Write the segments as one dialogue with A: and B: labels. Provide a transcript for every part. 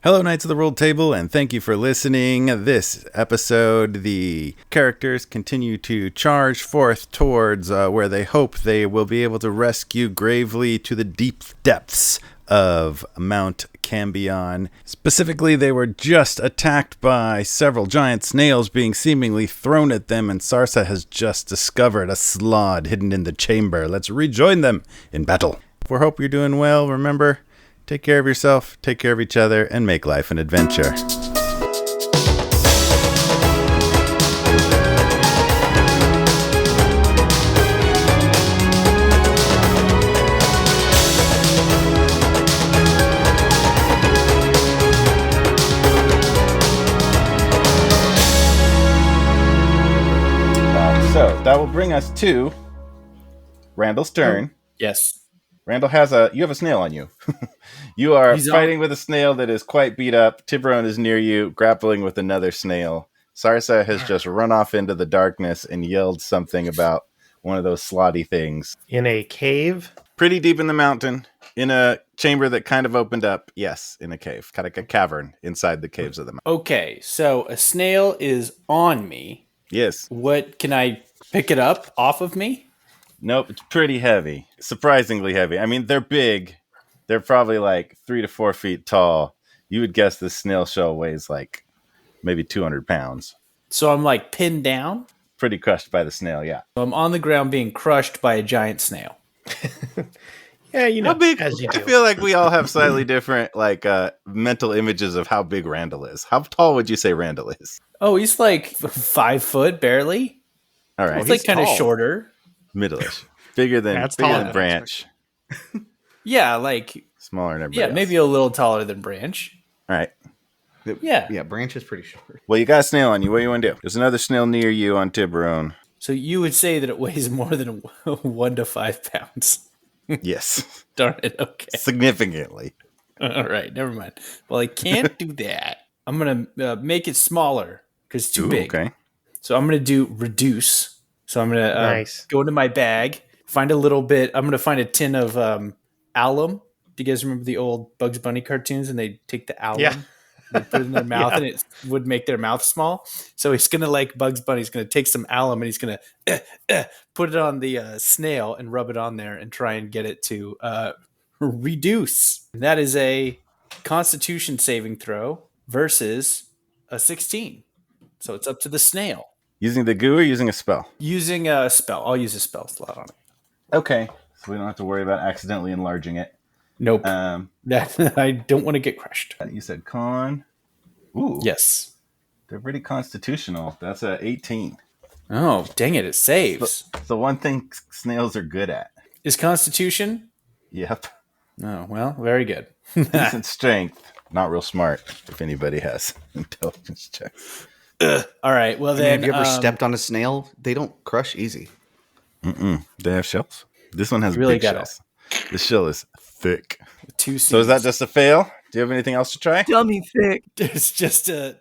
A: Hello, Knights of the Roll Table, and thank you for listening. This episode, the characters continue to charge forth towards where they hope they will be able to rescue Gravely to the deep depths of Mount Cambion. Specifically, they were just attacked by several giant snails being seemingly thrown at them, and Sarsa has just discovered a slod hidden in the chamber. Let's rejoin them in battle. We hope you're doing well. Remember, take care of yourself, take care of each other, and make life an adventure. So that will bring us to Randall's turn.
B: Yes.
A: Randall you have a snail on you. You are fighting with a snail that is quite beat up. Tiburon is near you, grappling with another snail. Sarsa has just run off into the darkness and yelled something about one of those slotty things.
C: In a cave?
A: Pretty deep in the mountain, in a chamber that kind of opened up. Yes, in a cave, kind of like a cavern inside the caves of the mountain.
B: Okay, so a snail is on me.
A: Yes.
B: What, can I pick it up off of me?
A: Nope, it's pretty heavy. Surprisingly heavy. I mean, they're big. They're probably like 3 to 4 feet tall. You would guess this snail shell weighs like maybe 200 pounds.
B: So I'm like pinned down?
A: Pretty crushed by the snail, yeah.
B: So I'm on the ground being crushed by a giant snail.
C: Yeah, you know,
A: how big,
C: as you do.
A: I feel like we all have slightly different mental images of how big Randall is. How tall would you say Randall is?
B: Oh, he's like 5 foot, barely.
A: All right.
B: He's like kind of shorter.
A: Middle-ish. Bigger than Branch.
B: Yeah, like...
A: Smaller than everybody else.
B: Maybe a little taller than Branch.
A: All right.
D: Yeah, Branch is pretty short.
A: Well, you got a snail on you. What do you want to do? There's another snail near you on Tiburon.
B: So you would say that it weighs more than 1 to 5 pounds.
A: Yes.
B: Darn it, okay.
A: Significantly.
B: All right, never mind. Well, I can't do that. I'm going to make it smaller because it's too big.
A: Okay.
B: So I'm going to do reduce. So I'm going to go into my bag, find a little bit. I'm going to find a tin of alum. Do you guys remember the old Bugs Bunny cartoons? And they take the alum, they put it in their mouth, and it would make their mouth small. So he's going to, like Bugs Bunny, he's going to take some alum and he's going to put it on the snail and rub it on there and try and get it to reduce. And that is a Constitution saving throw versus a 16. So it's up to the snail.
A: Using the goo or using a spell?
B: Using a spell. I'll use a spell slot on it.
A: Okay. So we don't have to worry about accidentally enlarging it.
B: Nope. I don't want to get crushed.
A: You said con. Ooh.
B: Yes.
A: They're pretty constitutional. That's a 18.
B: Oh, dang it. It saves.
A: The one thing snails are good at.
B: Is Constitution?
A: Yep.
B: Oh, well, very good.
A: Decent strength. Not real smart, if anybody has intelligence checks.
B: All right. Well, then.
D: Have you ever stepped on a snail? They don't crush easy.
A: They have shells. This one has
B: really
A: big shells. The shell is thick.
B: 2 C's.
A: So is that just a fail? Do you have anything else to try?
B: Dummy thick. It's just a...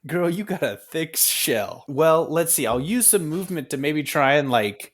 B: Girl, you got a thick shell. Well, let's see. I'll use some movement to maybe try and like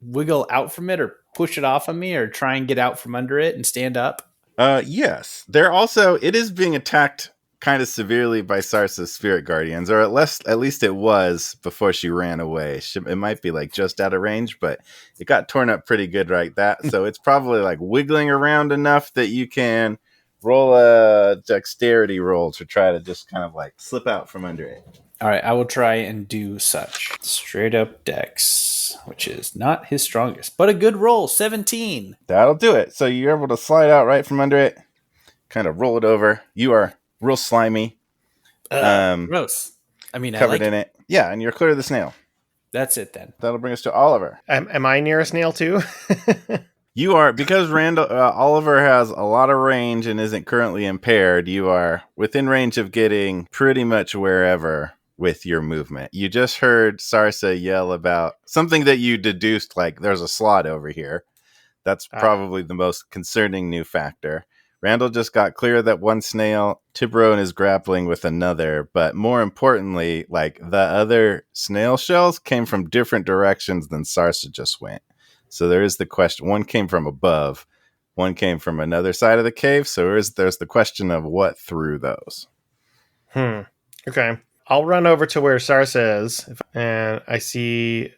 B: wiggle out from it or push it off of me or try and get out from under it and stand up.
A: Yes. It is being attacked kind of severely by Sarsa's spirit guardians, or at least it was before she ran away. It might be like just out of range, but it got torn up pretty good right that. So it's probably like wiggling around enough that you can roll a dexterity roll to try to just kind of like slip out from under it.
B: All right, I will try and do such. Straight up dex, which is not his strongest, but a good roll, 17.
A: That'll do it. So you're able to slide out right from under it, kind of roll it over. You are real slimy.
B: Gross. I mean,
A: covered in it. Yeah, and you're clear of the snail.
B: That's it then.
A: That'll bring us to Oliver.
C: Am I near a snail too?
A: You are, because Oliver has a lot of range and isn't currently impaired, you are within range of getting pretty much wherever with your movement. You just heard Sarsa yell about something that you deduced, like there's a slot over here. That's probably the most concerning new factor. Randall just got clear of that one snail. Tiburon is grappling with another, but more importantly, like the other snail shells came from different directions than Sarsa just went. So there is the question. One came from above. One came from another side of the cave. So there's the question of what threw those.
C: Okay. I'll run over to where Sarsa is, and I see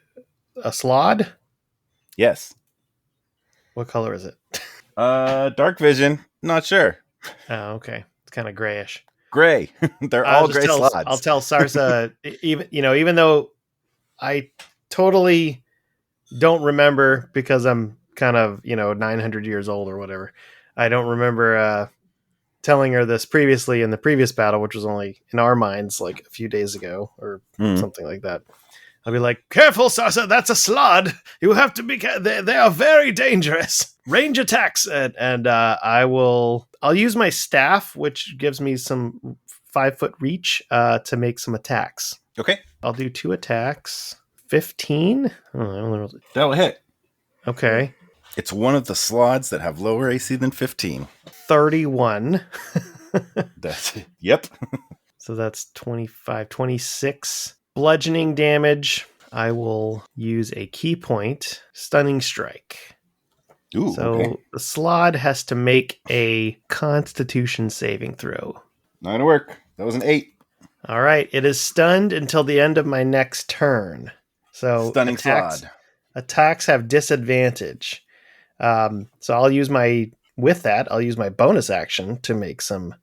C: a slod.
A: Yes.
C: What color is it?
A: Dark vision. Not sure.
C: Oh, okay. It's kind of grayish.
A: Gray. They're all gray slods.
C: I'll tell Sarsa, even though I totally don't remember because I'm kind of, 900 years old or whatever. I don't remember telling her this previously in the previous battle, which was only in our minds like a few days ago or something like that. I'll be like, careful, Sarsa, that's a slod. You have to be they are very dangerous. Range attacks. And I'll use my staff, which gives me some 5-foot reach to make some attacks.
A: Okay.
C: I'll do 2 attacks. 15?
A: That'll hit.
C: Okay.
A: It's one of the slots that have lower AC than 15.
C: 31.
A: That's it. Yep.
C: So that's 25, 26. Bludgeoning damage. I will use a key point. Stunning strike.
A: Ooh,
C: so
A: okay.
C: The slod has to make a Constitution saving throw.
A: Not gonna work. That was an 8.
C: All right. It is stunned until the end of my next turn. So
A: stunning slod.
C: Attacks have disadvantage. So I'll use my bonus action to make some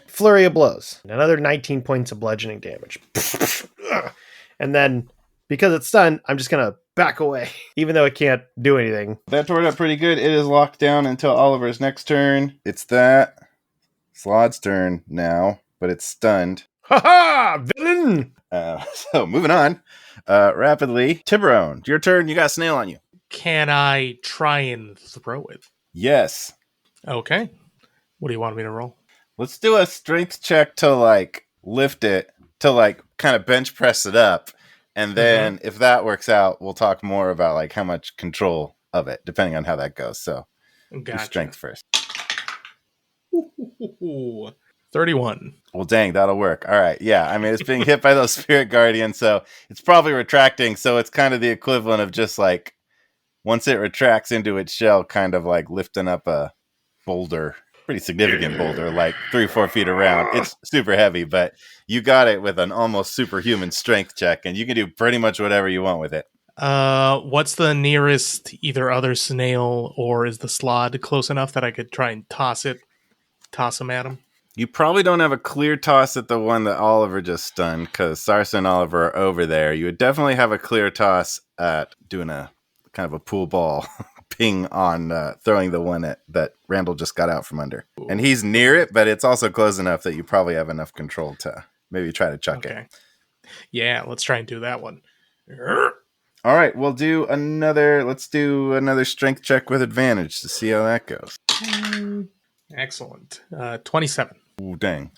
C: flurry of blows. Another 19 points of bludgeoning damage. And then because it's stunned, I'm just going to back away, even though it can't do anything.
A: That tore it up pretty good. It is locked down until Oliver's next turn. It's that slod's turn now, but it's stunned.
C: Ha-ha! Villain!
A: So moving on rapidly. Tiburon, your turn. You got a snail on you.
E: Can I try and throw it?
A: Yes.
E: Okay. What do you want me to roll?
A: Let's do a strength check to lift it, to kind of bench press it up. And then if that works out, we'll talk more about how much control of it, depending on how that goes. So do strength first.
E: 31.
A: Well, dang, that'll work. All right. Yeah. I mean, it's being hit by those spirit guardians, so it's probably retracting. So it's kind of the equivalent of just once it retracts into its shell, kind of lifting up a boulder, pretty significant boulder, 3 or 4 feet around. It's super heavy, but you got it with an almost superhuman strength check, and you can do pretty much whatever you want with it.
E: What's the nearest either other snail or is the slod close enough that I could try and toss him at him?
A: You probably don't have a clear toss at the one that Oliver just stunned, because Sarsa and Oliver are over there. You would definitely have a clear toss at doing a kind of a pool ball ping on throwing the one that Randall just got out from under. Ooh. And he's near it, but it's also close enough that you probably have enough control to maybe try to chuck it.
E: Yeah, let's try and do that one.
A: All right, let's do another strength check with advantage to see how that goes.
E: Excellent. 27.
A: Ooh, dang.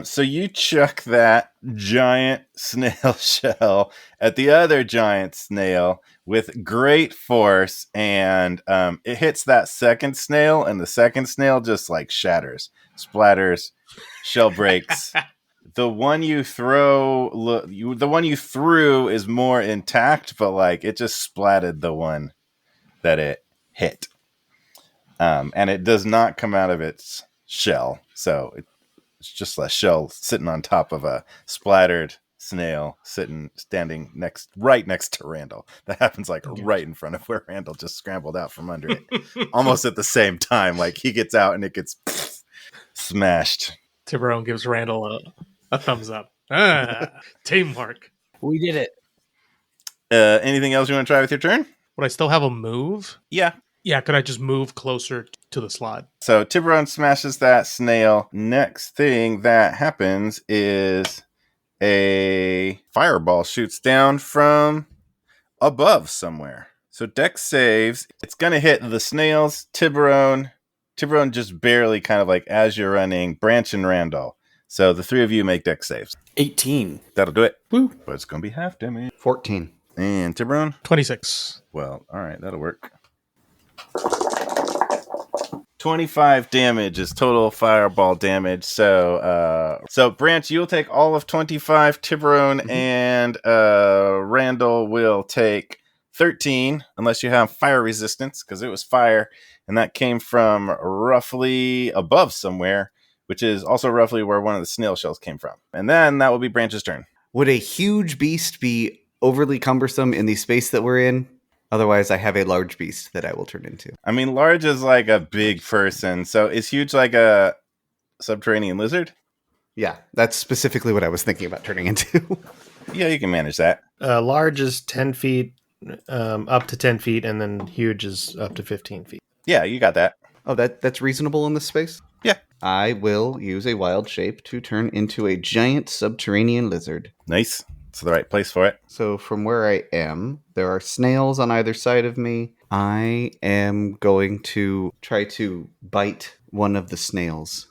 A: So you chuck that giant snail shell at the other giant snail with great force, and it hits that second snail, and the second snail just shatters, splatters, shell breaks. The one you threw is more intact, but it just splatted the one that it hit. And it does not come out of its shell, so it's just a shell sitting on top of a splattered snail standing right next to Randall. That happens right in front of where Randall just scrambled out from under it, almost at the same time. He gets out and it gets smashed.
E: Tiburon gives Randall a thumbs up. Teamwork.
B: We did it.
A: Anything else you want to try with your turn?
E: Would I still have a move?
A: Yeah.
E: Yeah, could I just move closer to the slot?
A: So Tiburon smashes that snail. Next thing that happens is a fireball shoots down from above somewhere. So Dex saves. It's going to hit the snails, Tiburon. Tiburon just barely kind of as you're running, Branch and Randall. So the 3 of you make Dex saves.
B: 18.
A: That'll do it.
B: Woo.
A: But it's going to be half damage.
D: 14.
A: And Tiburon?
E: 26.
A: Well, all right, that'll work. 25 damage is total fireball damage. So Branch, you'll take all of 25. Tiburon and Randall will take 13, unless you have fire resistance, because it was fire, and that came from roughly above somewhere, which is also roughly where one of the snail shells came from. And then that will be Branch's turn.
D: Would a huge beast be overly cumbersome in the space that we're in? Otherwise, I have a large beast that I will turn into.
A: I mean, large is like a big person, so is huge like a subterranean lizard?
D: Yeah, that's specifically what I was thinking about turning into.
A: Yeah, you can manage that.
C: Large is 10 feet, up to 10 feet, and then huge is up to 15 feet.
A: Yeah, you got that.
D: Oh, that's reasonable in this space?
A: Yeah.
D: I will use a wild shape to turn into a giant subterranean lizard.
A: Nice. It's the right place for it.
D: So from where I am, there are snails on either side of me. I am going to try to bite one of the snails,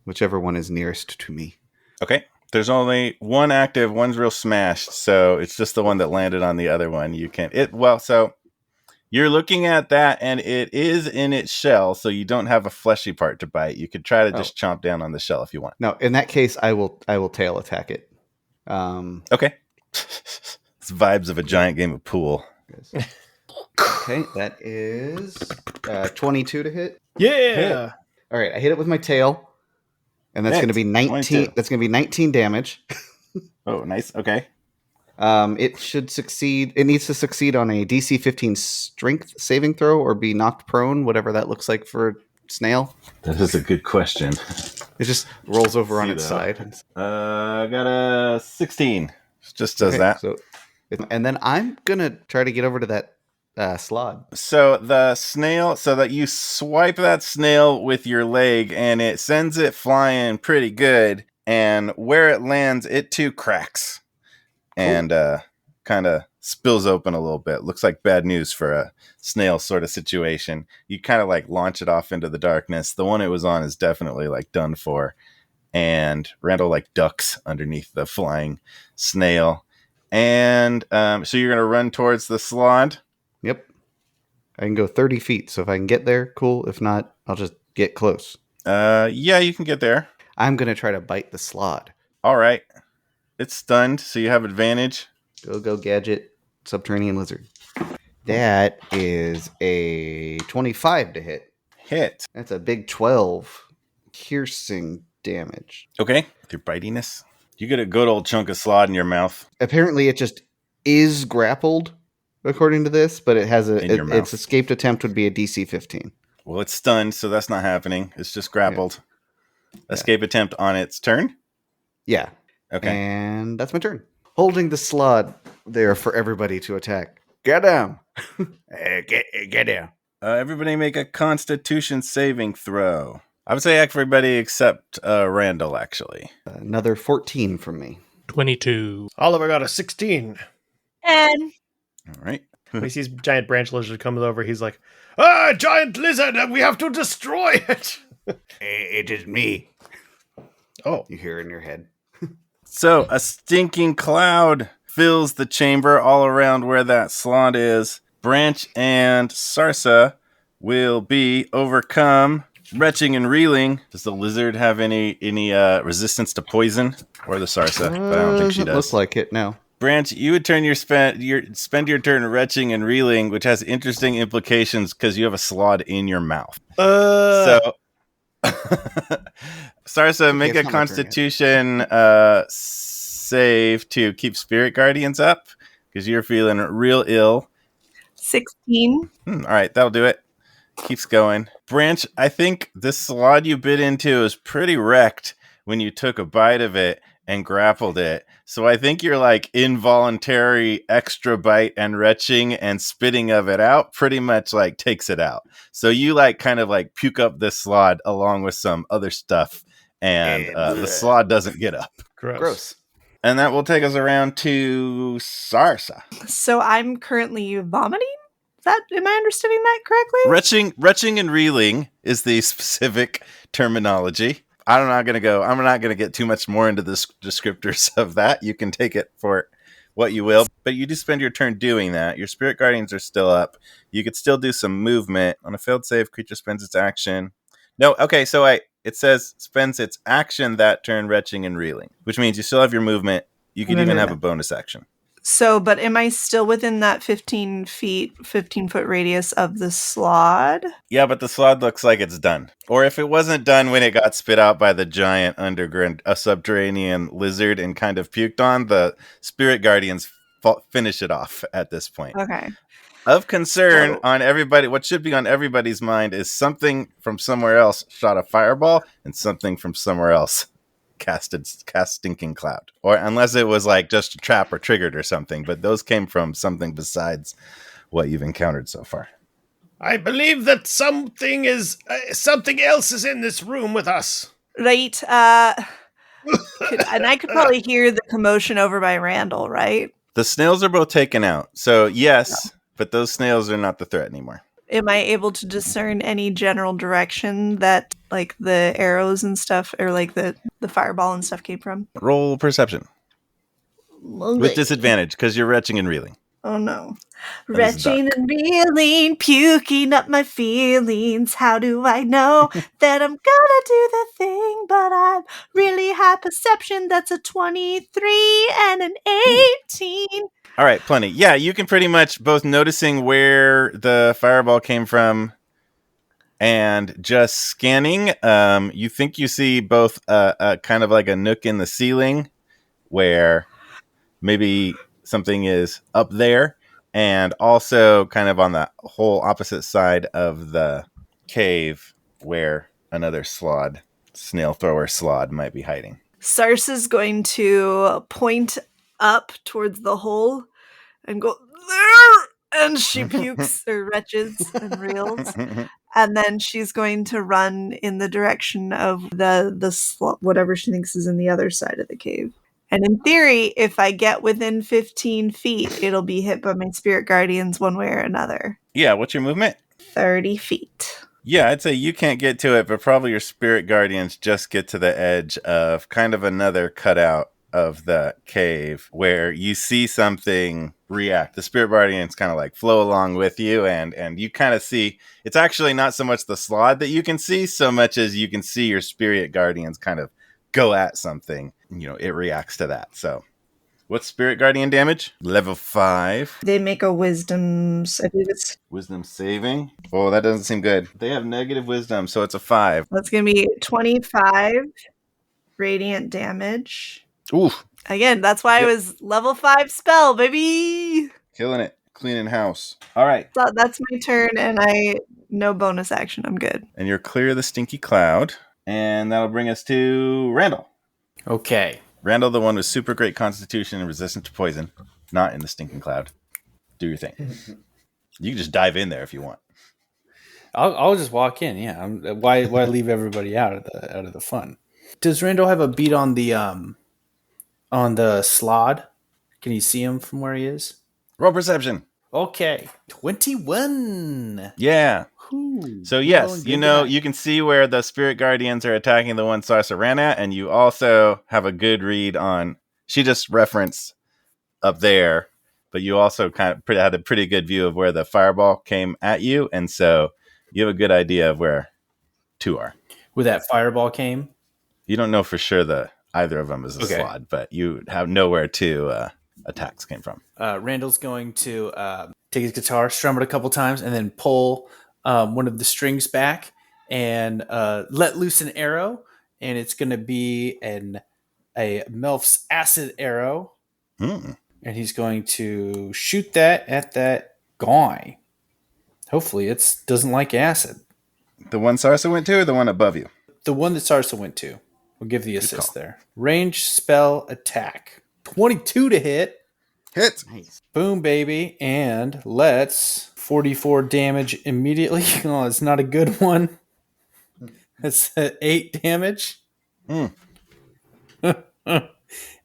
D: whichever one is nearest to me.
A: Okay. There's only one active, one's real smashed, so it's just the one that landed on the other one. You can't. So you're looking at that, and it is in its shell, so you don't have a fleshy part to bite. You could try to just chomp down on the shell if you want.
D: No, in that case, I will tail attack it.
A: Okay. It's vibes of a giant game of pool.
D: Okay, that is 22 to hit.
C: Yeah.
D: Hit. All right, I hit it with my tail, and that's going to be 19.
A: 22.
D: That's going to be 19 damage.
A: Oh, nice. Okay.
D: It should succeed. It needs to succeed on a DC 15 strength saving throw or be knocked prone, whatever that looks like for a snail.
A: That is a good question.
D: It just rolls over on its side.
A: I got a 16. Just does that.
D: So, and then I'm gonna try to get over to that slod.
A: So the snail, so that you swipe that snail with your leg, and it sends it flying pretty good. And where it lands, it too cracks, and kind of spills open a little bit. Looks like bad news for a snail sort of situation. You kind of like launch it off into the darkness. The one it was on is definitely like done for. And Randall like ducks underneath the flying snail. And so you're going to run towards the slod?
D: Yep. I can go 30 feet. So if I can get there, cool. If not, I'll just get close.
A: Yeah, you can get there.
D: I'm going to try to bite the slod.
A: All right. It's stunned, so you have advantage.
D: Go gadget, subterranean lizard. That is a 25 to hit.
A: Hit.
D: That's a big 12 piercing damage.
A: Okay. With your bitiness. You get a good old chunk of slod in your mouth.
D: Apparently it just is grappled, according to this, but it has its escaped attempt would be a DC 15.
A: Well, it's stunned, so that's not happening. It's just grappled. Yeah. Escape attempt on its turn?
D: Yeah.
A: Okay.
D: And that's my turn. Holding the slot there for everybody to attack. Get down. Get down.
A: Everybody make a Constitution saving throw. I would say everybody except Randall, actually.
D: Another 14 from me.
E: 22.
C: Oliver got a 16.
F: And
A: all right.
C: When he sees giant branch lizard comes over, he's like, giant lizard, we have to destroy it.
D: It is me.
C: Oh.
D: You hear in your head.
A: So a stinking cloud fills the chamber all around where that slot is. Branch and Sarsa will be overcome, retching and reeling. Does the lizard have any resistance to poison? Or the Sarsa? But I don't think she does.
D: Look like it, no.
A: Branch, you would spend your turn retching and reeling, which has interesting implications because you have a slot in your mouth. So, Sarsa, make a Constitution save to keep Spirit Guardians up because you're feeling real ill.
F: 16.
A: All right, that'll do it. Keeps going. Branch, I think this slot you bit into is pretty wrecked when you took a bite of it and grappled it. So I think your like involuntary extra bite and retching and spitting of it out pretty much like takes it out. So you like kind of like puke up this slot along with some other stuff, and the slot doesn't get up.
D: Gross.
A: And that will take us around to Sarsa.
F: So I'm currently vomiting? Am I understanding that correctly?
A: Retching and reeling is the specific terminology. I'm not going to get too much more into the descriptors of that. You can take it for what you will, but you do spend your turn doing that. Your Spirit Guardians are still up. You could still do some movement. On a failed save, creature spends its action. No, okay, so it says spends its action that turn retching and reeling, which means you still have your movement. You could even have a bonus action.
F: So, but am I still within that 15-foot radius of the slod?
A: Yeah, but the slod looks like it's done. Or if it wasn't done when it got spit out by the giant underground, a subterranean lizard and kind of puked on, the spirit guardians finish it off at this point.
F: Okay.
A: Of concern on everybody, what should be on everybody's mind is something from somewhere else shot a fireball and something from somewhere else cast stinking cloud. Or unless it was like just a trap or triggered or something, but those came from something besides what you've encountered so far.
C: I believe that something else is in this room with us.
F: Right. And I could probably hear the commotion over by Randall, right?
A: The snails are both taken out. So yes, but those snails are not the threat anymore.
F: Am I able to discern any general direction that like the arrows and stuff or like the fireball and stuff came from?
A: Roll perception. With disadvantage because you're retching and reeling.
F: Oh no. Retching and reeling, puking up my feelings. How do I know that I'm gonna do the thing? But I'm really high perception. That's a 23 and an 18.
A: All right, plenty. Yeah, you can pretty much both noticing where the fireball came from and just scanning. You think you see both kind of like a nook in the ceiling where maybe something is up there, and also kind of on the whole opposite side of the cave where another snail thrower slod might be hiding.
F: Sarsa's going to point up towards the hole and go there, and she pukes or retches and reels, and then she's going to run in the direction of the whatever she thinks is in the other side of the cave. And in theory, if I get within 15 feet, it'll be hit by my spirit guardians one way or another.
A: Yeah, what's your movement?
F: 30 feet.
A: Yeah, I'd say you can't get to it, but probably your spirit guardians just get to the edge of kind of another cutout of the cave where you see something react. The spirit guardians kind of like flow along with you, and you kind of see, it's actually not so much the slod that you can see, so much as you can see your spirit guardians kind of go at something. You know, it reacts to that. So what's spirit guardian damage? Level 5.
F: They make a wisdom, I believe it's
A: wisdom saving. Oh, that doesn't seem good. They have negative wisdom, so it's a 5.
F: That's going to be 25 radiant damage.
A: Oof.
F: Again, that's why it was level 5 spell, baby.
A: Killing it. Cleaning house. All right.
F: So that's my turn, and no bonus action. I'm good.
A: And you're clear of the stinky cloud. And that'll bring us to Randall.
B: Okay.
A: Randall, the one with super great constitution and resistant to poison, not in the stinking cloud. Do your thing. You can just dive in there if you want.
B: I'll just walk in. Yeah. Why leave everybody out of the fun? Does Randall have a beat on the slod? Can you see him from where he is?
A: Roll perception.
B: Okay. 21.
A: Yeah.
B: Ooh,
A: so yes, you can see where the spirit guardians are attacking the one Sarsa ran at, and you also have a good read on, she just referenced up there, but you also kind of had a pretty good view of where the fireball came at you, and so you have a good idea of where 2 are.
B: Where that fireball came?
A: You don't know for sure either of them is a slod, but you have nowhere 2 attacks came from.
B: Randall's going to take his guitar, strum it a couple times, and then pull one of the strings back and let loose an arrow, and it's going to be a Melf's acid arrow, and he's going to shoot that at that guy. Hopefully, it doesn't like acid.
A: The one Sarsa went to, or the one above you?
B: The one that Sarsa went to. We'll give the assist there. Range spell attack. 22 to hit.
A: Hit.
D: Nice.
B: Boom, baby. And let's 44 damage immediately. Oh, it's not a good one. It's 8 damage. And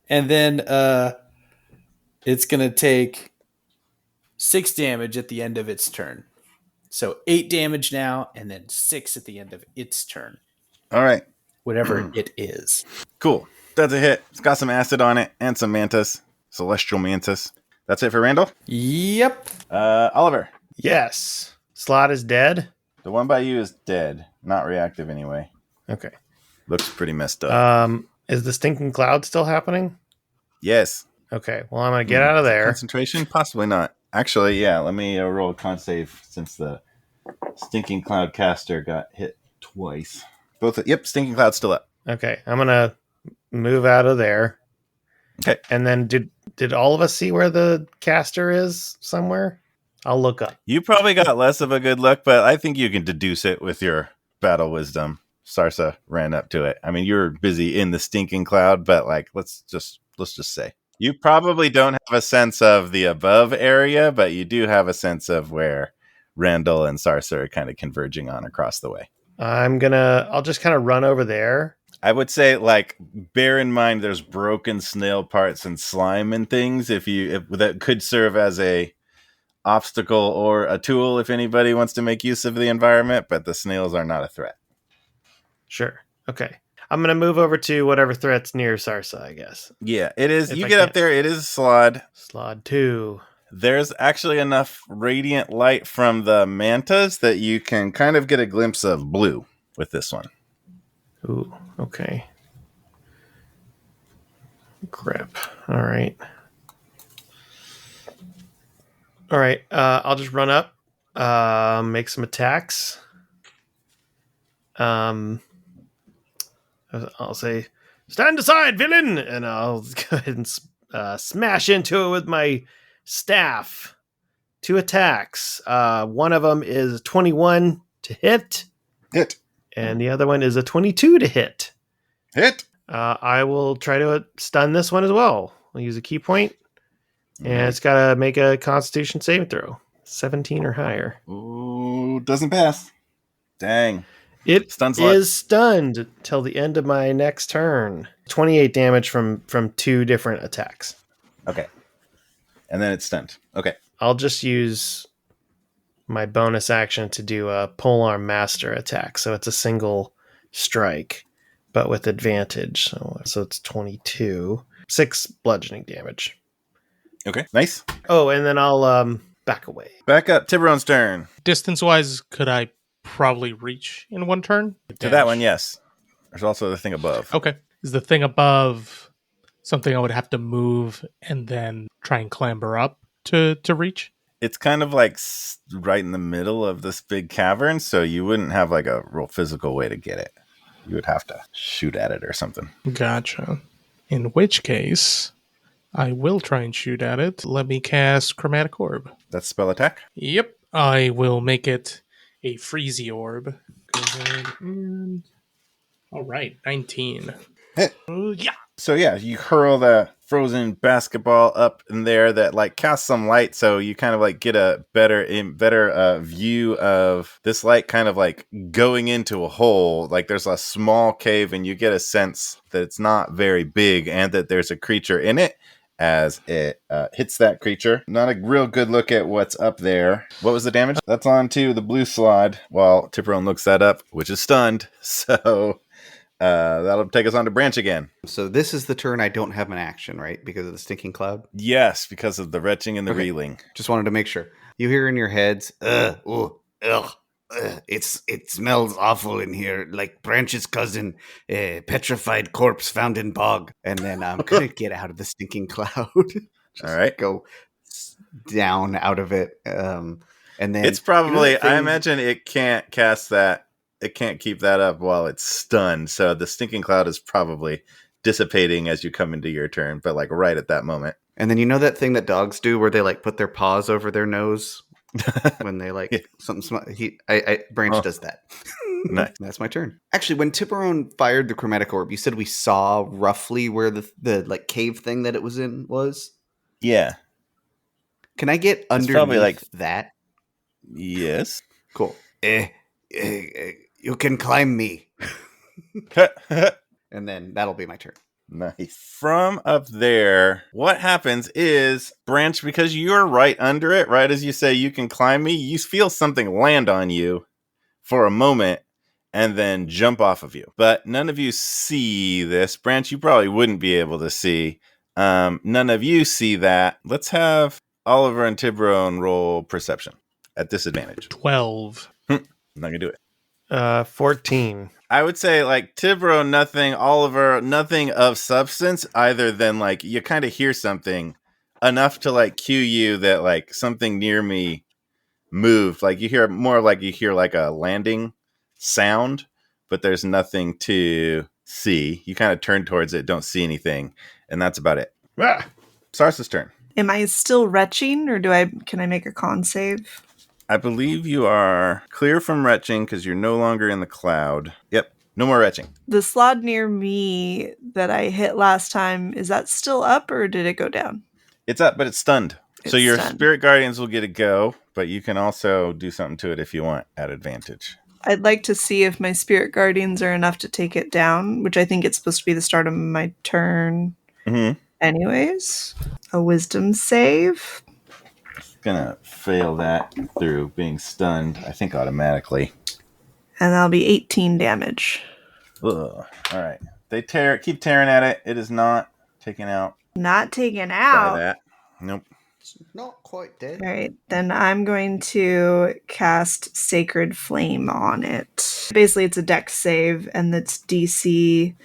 B: then it's going to take 6 damage at the end of its turn. So 8 damage now, and then 6 at the end of its turn.
A: All right.
B: Whatever it is.
A: Cool. That's a hit. It's got some acid on it and some mantis. Celestial mantis. That's it for Randall?
B: Yep.
A: Oliver.
C: Yes. Slot is dead?
A: The one by you is dead. Not reactive anyway.
C: Okay.
A: Looks pretty messed up.
C: Is the stinking cloud still happening?
A: Yes.
C: Okay, well, I'm going to get out of there.
A: Concentration? Possibly not. Actually, yeah, let me roll a con save since the Stinking Cloud caster got hit twice. Yep, Stinking Cloud's still up.
C: Okay, I'm going to move out of there.
A: Okay.
C: And then did all of us see where the caster is somewhere? I'll look up.
A: You probably got less of a good look, but I think you can deduce it with your battle wisdom. Sarsa ran up to it. I mean, you're busy in the Stinking Cloud, but like, let's just say you probably don't have a sense of the above area, but you do have a sense of where Randall and Sarsa are kind of converging on across the way.
C: I'll just kind of run over there.
A: I would say, like, bear in mind there's broken snail parts and slime and things if that could serve as a obstacle or a tool if anybody wants to make use of the environment, but the snails are not a threat.
C: Sure. Okay. I'm going to move over to whatever threat's near Sarsa, I guess.
A: Yeah, it is. If you get up there, it is Slod.
C: Slod 2.
A: There's actually enough radiant light from the mantas that you can kind of get a glimpse of blue with this one.
C: Ooh, okay. Crap. All right. I'll just run up, make some attacks. I'll say, "Stand aside, villain!" And I'll go ahead and smash into it with my staff. 2 attacks. One of them is 21 to hit.
A: Hit.
C: And the other one is a 22 to hit.
A: Hit.
C: I will try to stun this one as well. I'll use a key point. And it's got to make a Constitution saving throw. 17 or higher.
A: Ooh, doesn't pass. Dang.
C: It is stunned till the end of my next turn. 28 damage from 2 different attacks.
A: Okay. And then it's stunned. Okay.
C: I'll just use my bonus action to do a polearm master attack. So it's a single strike, but with advantage. So it's 22. 6 bludgeoning damage.
A: Okay. Nice.
C: Oh, and then I'll back away.
A: Back up. Tiburon's turn.
E: Distance-wise, could I probably reach in one turn?
A: To that one, yes. There's also the thing above.
E: Okay. Is the thing above something I would have to move and then try and clamber up to reach?
A: It's kind of like right in the middle of this big cavern, so you wouldn't have like a real physical way to get it. You would have to shoot at it or something.
E: Gotcha. In which case, I will try and shoot at it. Let me cast Chromatic Orb.
A: That's spell attack?
E: Yep. I will make it a Freezy Orb. Go ahead and... All right, 19.
A: Hit.
E: Yeah.
A: So yeah, you hurl the frozen basketball up in there that like casts some light, so you kind of like get a better view of this light kind of like going into a hole. Like there's a small cave, and you get a sense that it's not very big and that there's a creature in it. As it hits that creature. Not a real good look at what's up there. What was the damage? That's on to the blue slod while Tiburon looks that up, which is stunned. So that'll take us on to Branch again.
D: So this is the turn I don't have an action, right? Because of the Stinking Cloud?
A: Yes, because of the retching and the reeling.
D: Just wanted to make sure. You hear in your heads, it smells awful in here, like Branch's cousin, petrified corpse found in bog. And then I'm going to get out of the Stinking Cloud.
A: All right.
D: Go down out of it. And then
A: it's probably, I imagine it can't cast that. It can't keep that up while it's stunned. So the Stinking Cloud is probably dissipating as you come into your turn, but like right at that moment.
D: And then you know that thing that dogs do where they like put their paws over their nose? When they like something, Branch does that.
A: Nice.
D: That's my turn. Actually, when Tiburon fired the Chromatic Orb, you said we saw roughly where the like cave thing that it was in was.
A: Yeah.
D: Can I get underneath
A: probably like
D: that?
A: Yes.
D: Cool. You can climb me, and then that'll be my turn.
A: Nice. From up there, what happens is, Branch, because you're right under it, right as you say you can climb me, you feel something land on you for a moment and then jump off of you. But none of you see this. Branch, you probably wouldn't be able to see. None of you see that. Let's have Oliver and Tiburon roll perception at disadvantage.
E: 12.
A: I'm not going to do it.
C: 14.
A: I would say like Tiburon, nothing. Oliver, nothing of substance, either than like you kind of hear something enough to like cue you that like something near me moved. Like you hear more like a landing sound, but there's nothing to see. You kind of turn towards it, don't see anything, and that's about it.
C: Ah!
A: Sarsa's turn.
F: Am I still retching, or can I make a con save?
A: I believe you are clear from retching because you're no longer in the cloud. Yep, no more retching.
F: The slot near me that I hit last time, is that still up or did it go down?
A: It's up, but it's stunned. So your
F: stunned.
A: spirit guardians will get a go, but you can also do something to it if you want at advantage.
F: I'd like to see if my spirit guardians are enough to take it down, which I think it's supposed to be the start of my turn.
A: Mm-hmm.
F: Anyways, a wisdom save.
A: Gonna fail that through being stunned, I think automatically.
F: And that'll be 18 damage.
A: Ugh. All right. They keep tearing at it. It is not taken out.
F: Not taken
A: By
F: out.
A: that. Nope.
D: It's not quite dead.
F: All right, then I'm going to cast Sacred Flame on it. Basically, it's a dex save, and it's DC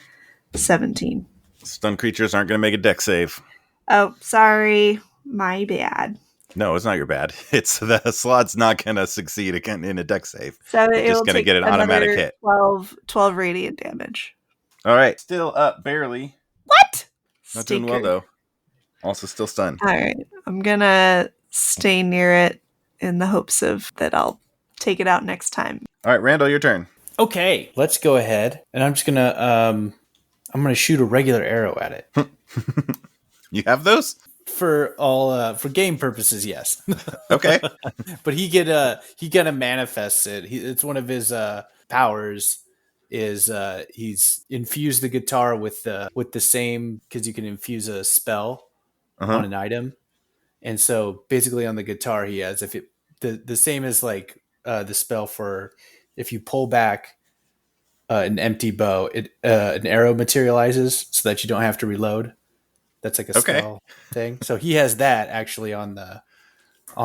F: 17.
A: Stun creatures aren't gonna make a dex save.
F: Oh, sorry. My bad.
A: No, it's not your bad. It's the slot's not gonna succeed again in a dex save.
F: So
A: It's just
F: it'll
A: gonna
F: take
A: get an automatic
F: another
A: hit.
F: 12 radiant damage.
A: All right. Still up, barely.
F: What?
A: Not doing well, though. Also still stunned.
F: All right. I'm going to stay near it in the hopes of that I'll take it out next time.
A: All right, Randall, your turn.
B: Okay, let's go ahead. And I'm just going to I'm going to shoot a regular arrow at it.
A: You have those?
B: For game purposes, yes.
A: Okay.
B: But he kind of manifests it. It's one of his powers is he's infused the guitar with the same, because you can infuse a spell on an item, and so basically on the guitar he has the same as like the spell for if you pull back an empty bow, an arrow materializes so that you don't have to reload. That's like a spell thing. So he has that actually on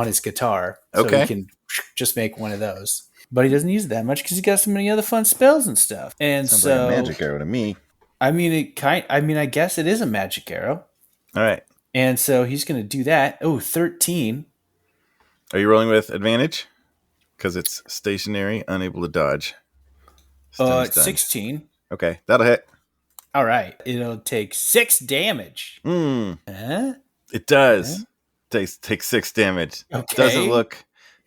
B: his guitar. So he can just make one of those. But he doesn't use it that much because he got so many other fun spells and stuff. And
A: Sounds
B: so
A: like a magic arrow to me.
B: I mean, I guess it is a magic arrow.
A: All right.
B: And so he's going to do that. Oh, 13.
A: Are you rolling with advantage? Because it's stationary, unable to dodge.
B: 16.
A: Okay, that'll hit.
B: All right. It'll take 6 damage.
A: It does. Take 6 damage.
B: Okay.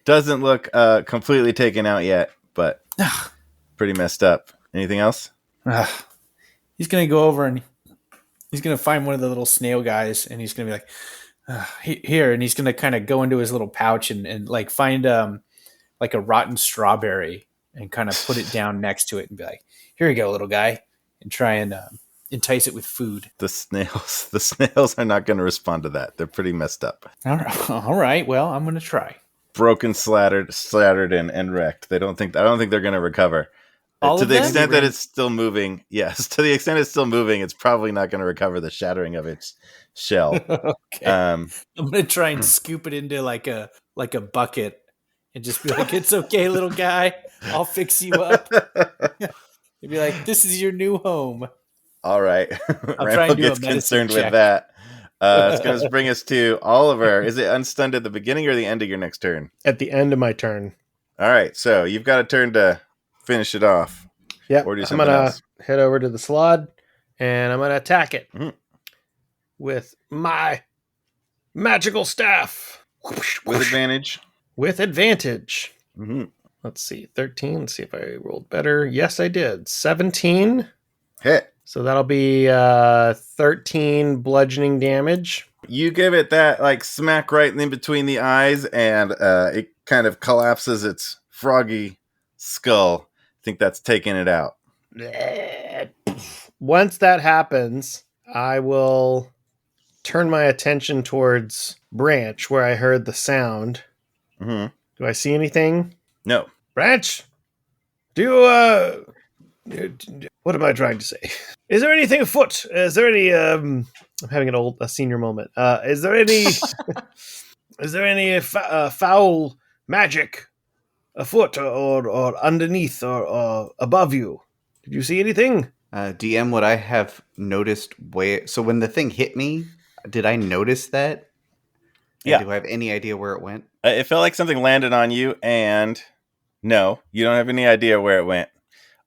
A: Doesn't look completely taken out yet, but pretty messed up. Anything else?
B: He's going to go over and he's going to find one of the little snail guys, and he's going to be like, here. And he's going to kind of go into his little pouch and like find like a rotten strawberry and kind of put it down next to it and be like, here you go, little guy, and try and entice it with food.
A: The snails are not going to respond to that. They're pretty messed up.
B: All right. Well, I'm going to try.
A: Broken, slattered, and wrecked. I don't think they're going to recover.
B: All
A: to
B: of
A: the
B: them?
A: extent that it's still moving, yes. To the extent it's still moving, it's probably not going to recover the shattering of its shell.
B: Okay. I'm going to try and scoop it into like a bucket and just be like, it's okay, little guy. I'll fix you up. You'd be like, this is your new home.
A: All right. Randall gets concerned with that. It's going to bring us to Oliver. Is it unstunned at the beginning or the end of your next turn?
C: At the end of my turn.
A: All right. So you've got a turn to finish it off.
C: Yeah.
A: Or do
C: I'm
A: something
C: going
A: else.
C: to head over to the slod and I'm going to attack it with my magical staff.
A: With advantage.
C: With advantage.
A: Mm-hmm.
C: Let's see. 13. Let's see if I rolled better. Yes, I did. 17.
A: Hit.
C: So that'll be 13 bludgeoning damage.
A: You give it that like smack right in between the eyes, and it kind of collapses its froggy skull. I think that's taking it out.
C: Once that happens, I will turn my attention towards Branch, where I heard the sound.
A: Mm-hmm.
C: Do I see anything?
A: No.
C: Branch, what am I trying to say? Is there anything afoot? Is there any? I'm having a senior moment. Is there any? Is there any foul magic afoot or underneath or above you? Did you see anything?
D: DM, would I have noticed where... So when the thing hit me, did I notice that? And
A: Yeah.
D: do I have any idea where it went?
A: It felt like something landed on you, and no, you don't have any idea where it went.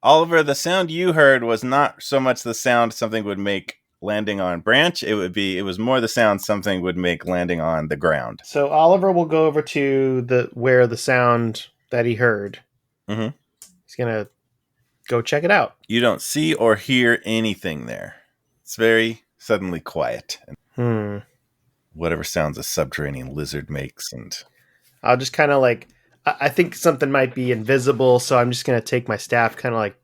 A: Oliver, the sound you heard was not so much the sound something would make landing on branch. It was more the sound something would make landing on the ground.
C: So Oliver will go over to where the sound that he heard.
A: Mm-hmm.
C: He's gonna go check it out.
A: You don't see or hear anything there. It's very suddenly quiet. Whatever sounds a subterranean lizard makes, and
C: I'll just kind of like, I think something might be invisible, so I'm just gonna take my staff, kind of like,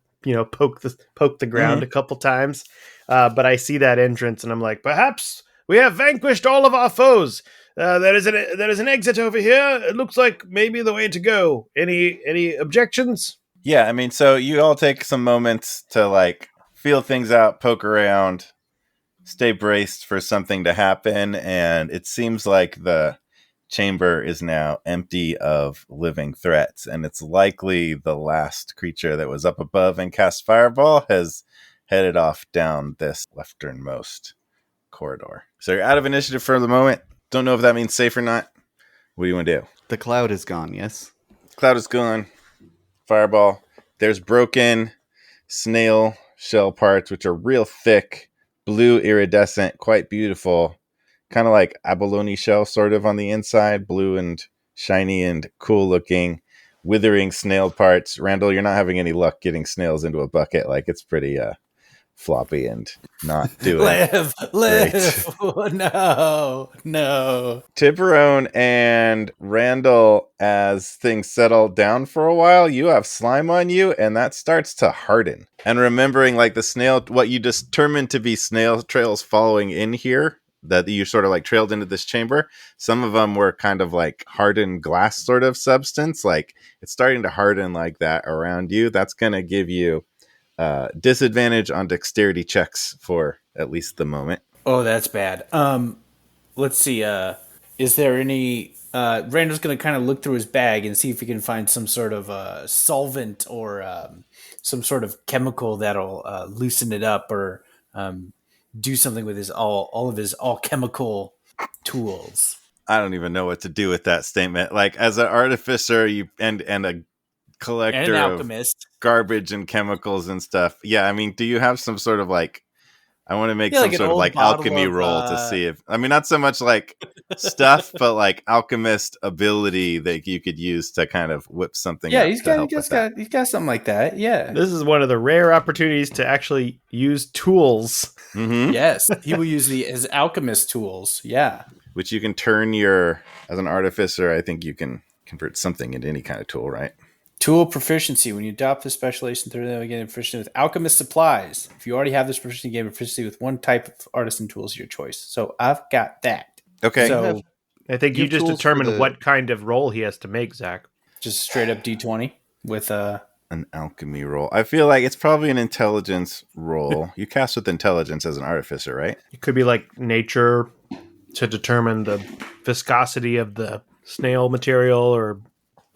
C: poke the ground a couple times. But I see that entrance, and I'm like, perhaps we have vanquished all of our foes. There is an exit over here. It looks like maybe the way to go. Any objections?
A: Yeah, I mean, so you all take some moments to like feel things out, poke around, stay braced for something to happen, and it seems like the chamber is now empty of living threats, and it's likely the last creature that was up above and cast Fireball has headed off down this lefternmost corridor. So you're out of initiative for the moment. Don't know if that means safe or not. What do you want to do?
D: The cloud is gone, yes?
A: Cloud is gone. Fireball. There's broken snail shell parts, which are real thick, blue, iridescent, quite beautiful. Kind of like abalone shell sort of on the inside, blue and shiny and cool looking, withering snail parts. Randall, you're not having any luck getting snails into a bucket. Like, it's pretty floppy and not doing
B: live.
A: Great.
B: No.
A: Tiburon and Randall, as things settle down for a while, you have slime on you, and that starts to harden. And remembering, like, the snail, what you determined to be snail trails following in here, that you sort of like trailed into this chamber, some of them were kind of like hardened glass sort of substance. Like, it's starting to harden like that around you. That's going to give you disadvantage on dexterity checks for at least the moment.
B: Oh, that's bad. Let's see. Is there any... Randall's going to kind of look through his bag and see if he can find some sort of solvent or some sort of chemical that'll loosen it up or do something with his all of his alchemical tools.
A: I don't even know what to do with that statement. Like, as an artificer, you and a collector
B: and an alchemist
A: of garbage and chemicals and stuff. Yeah, I mean, do you have some sort of like? I want to make some
B: like
A: sort of like alchemy roll to see if. I mean, not so much like stuff, but like alchemist ability that you could use to kind of whip something.
B: Yeah,
A: up
B: he's got something like that. Yeah,
C: this is one of the rare opportunities to actually use tools.
A: Mm-hmm.
B: Yes, he will use his alchemist tools. Yeah,
A: which you can turn as an artificer. I think you can convert something into any kind of tool, right?
B: Tool proficiency. When you adopt the specialization through them, again, proficiency with alchemist supplies. If you already have this proficiency, gain proficiency with one type of artisan tools of your choice. So I've got that.
A: Okay.
B: So
C: I think you just determined what kind of roll he has to make, Zach.
B: Just straight up D20 with
A: an alchemy roll. I feel like it's probably an intelligence roll. You cast with intelligence as an artificer, right?
C: It could be like nature to determine the viscosity of the snail material, or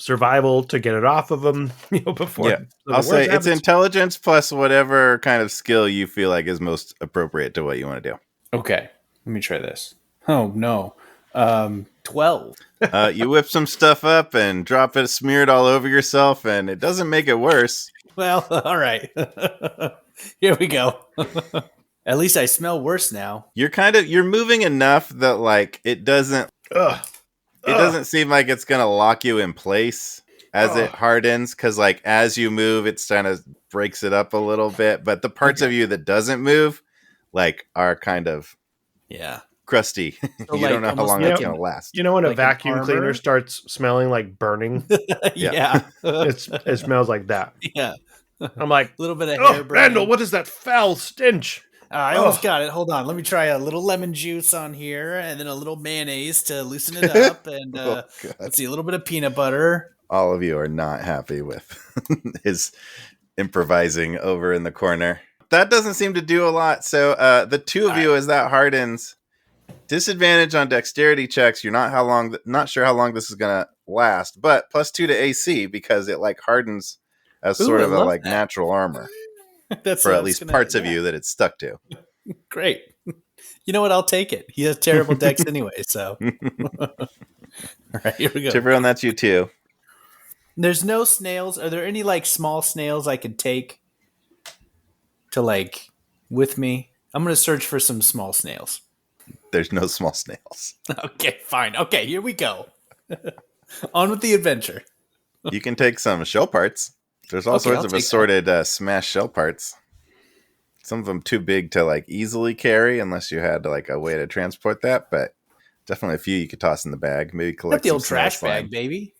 C: survival to get it off of them, before.
A: Yeah, I'll say it's intelligence plus whatever kind of skill you feel like is most appropriate to what you want to do.
B: Okay, let me try this. Oh no, 12.
A: You whip some stuff up and drop it, smear it all over yourself, and it doesn't make it worse.
B: Well, all right. Here we go. At least I smell worse now.
A: You're moving enough that like it doesn't. It doesn't seem like it's going to lock you in place as it hardens, because like as you move, it kind of breaks it up a little bit. But the parts of you that doesn't move, like, are kind of crusty.
B: So
A: you don't know how long that's going to last.
C: You know when a vacuum cleaner starts smelling like burning?
B: Yeah.
C: It smells like that.
B: Yeah.
C: I'm like,
B: a little bit of hair burning.
C: Randall, what is that foul stench?
B: I almost got it. Hold on. Let me try a little lemon juice on here, and then a little mayonnaise to loosen it up, and let's see, a little bit of peanut butter.
A: All of you are not happy with his improvising over in the corner. That doesn't seem to do a lot. So the two of you, as that hardens, disadvantage on dexterity checks. You're not sure how long this is gonna last, but +2 to AC because it like hardens as sort of a like natural armor.
B: That's
A: for at least parts of you that it's stuck to.
B: Great. You know what? I'll take it. He has terrible decks anyway, so. All right, here we go.
A: Tiburon, that's you too.
B: There's no snails. Are there any like small snails I could take to like with me? I'm going to search for some small snails.
A: There's no small snails.
B: Okay, fine. Okay, here we go. On with the adventure.
A: You can take some shell parts. There's all sorts of assorted smashed shell parts. Some of them too big to like easily carry unless you had like a way to transport that, but definitely a few you could toss in the bag. Maybe collect
B: the old trash bag, baby.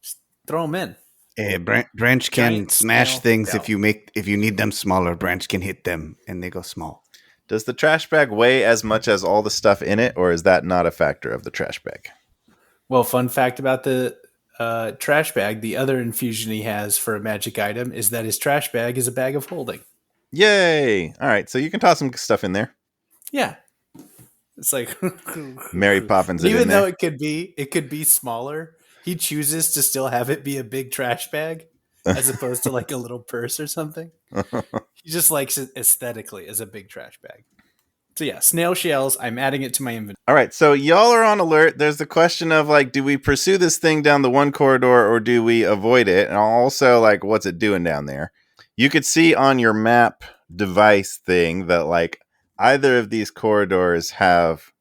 B: Just throw them in.
D: Branch can smash things if you need them smaller. Branch can hit them and they go small.
A: Does the trash bag weigh as much as all the stuff in it, or is that not a factor of the trash bag?
B: Well, fun fact about the trash bag, the other infusion he has for a magic item is that his trash bag is a bag of holding.
A: Yay! All right, so you can toss some stuff in there.
B: Yeah. It's like
A: Mary Poppins.
B: Even though it could be smaller, he chooses to still have it be a big trash bag as opposed to like a little purse or something. He just likes it aesthetically as a big trash bag. So yeah, snail shells, I'm adding it to my inventory.
A: All right, so y'all are on alert. There's the question of like, do we pursue this thing down the one corridor or do we avoid it? And also like, what's it doing down there? You could see on your map device thing that like either of these corridors have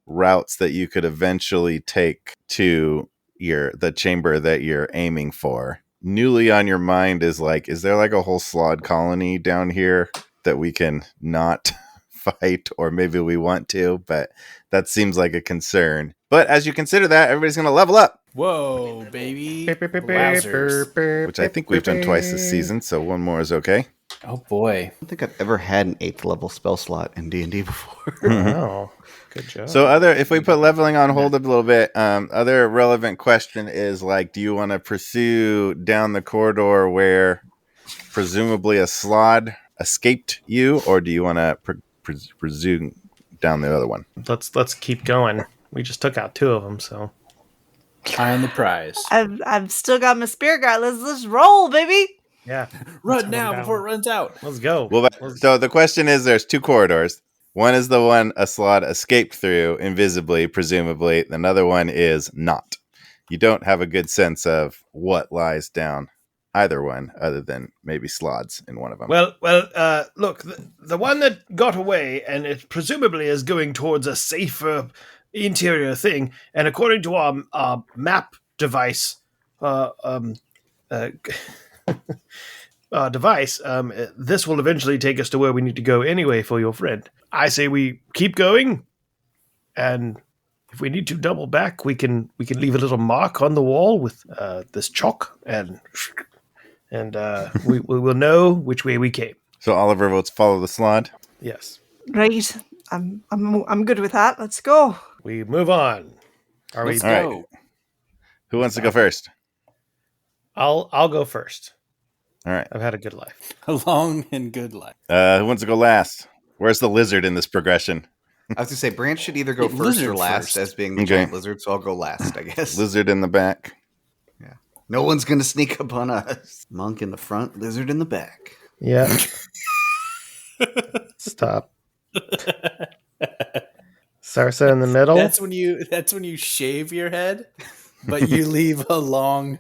A: routes that you could eventually take to the chamber that you're aiming for. Newly on your mind is like, is there like a whole slod colony down here that we can not fight, or maybe we want to, but that seems like a concern. But as you consider that, everybody's going to level up.
B: Whoa, baby.
A: Which I think we've done twice this season, so one more is okay.
B: Oh, boy.
D: I don't think I've ever had an 8th level spell slot in D&D before.
C: Oh, good job.
A: So if we put leveling on hold up a little bit, other relevant question is like, do you want to pursue down the corridor where presumably a slod escaped you, or do you want to presume down the other one?
C: Let's keep going. We just took out 2 of them, so
B: eye on the prize.
F: I've still got my spirit guide. Let's roll, baby.
C: Yeah,
B: run now before it runs out.
C: Let's go.
A: Well, so the question is, there's 2 corridors. One is the one a slot escaped through invisibly, presumably. Another one is not. You don't have a good sense of what lies down either one, other than maybe slots in one of them.
C: Well, look, the one that got away, and it presumably is going towards a safer interior thing, and according to our map device, this will eventually take us to where we need to go anyway for your friend. I say we keep going, and if we need to double back, we can leave a little mark on the wall with this chalk, and we will know which way we came.
A: So Oliver votes follow the slot.
C: Yes.
F: Right. I'm good with that. Let's go.
C: We move on.
B: Let's
A: go. All right. Who wants to go first?
C: I'll go first.
A: All right.
C: I've had a good life.
B: A long and good life.
A: Who wants to go last? Where's the lizard in this progression?
D: I was going to say, Branch should either go first or last as being the giant lizard, so I'll go last, I guess.
A: Lizard in the back.
D: Yeah. No one's going to sneak up on us. Monk in the front, lizard in the back.
C: Yeah. Stop. Sarsa in the middle.
B: That's when you shave your head, but you leave a long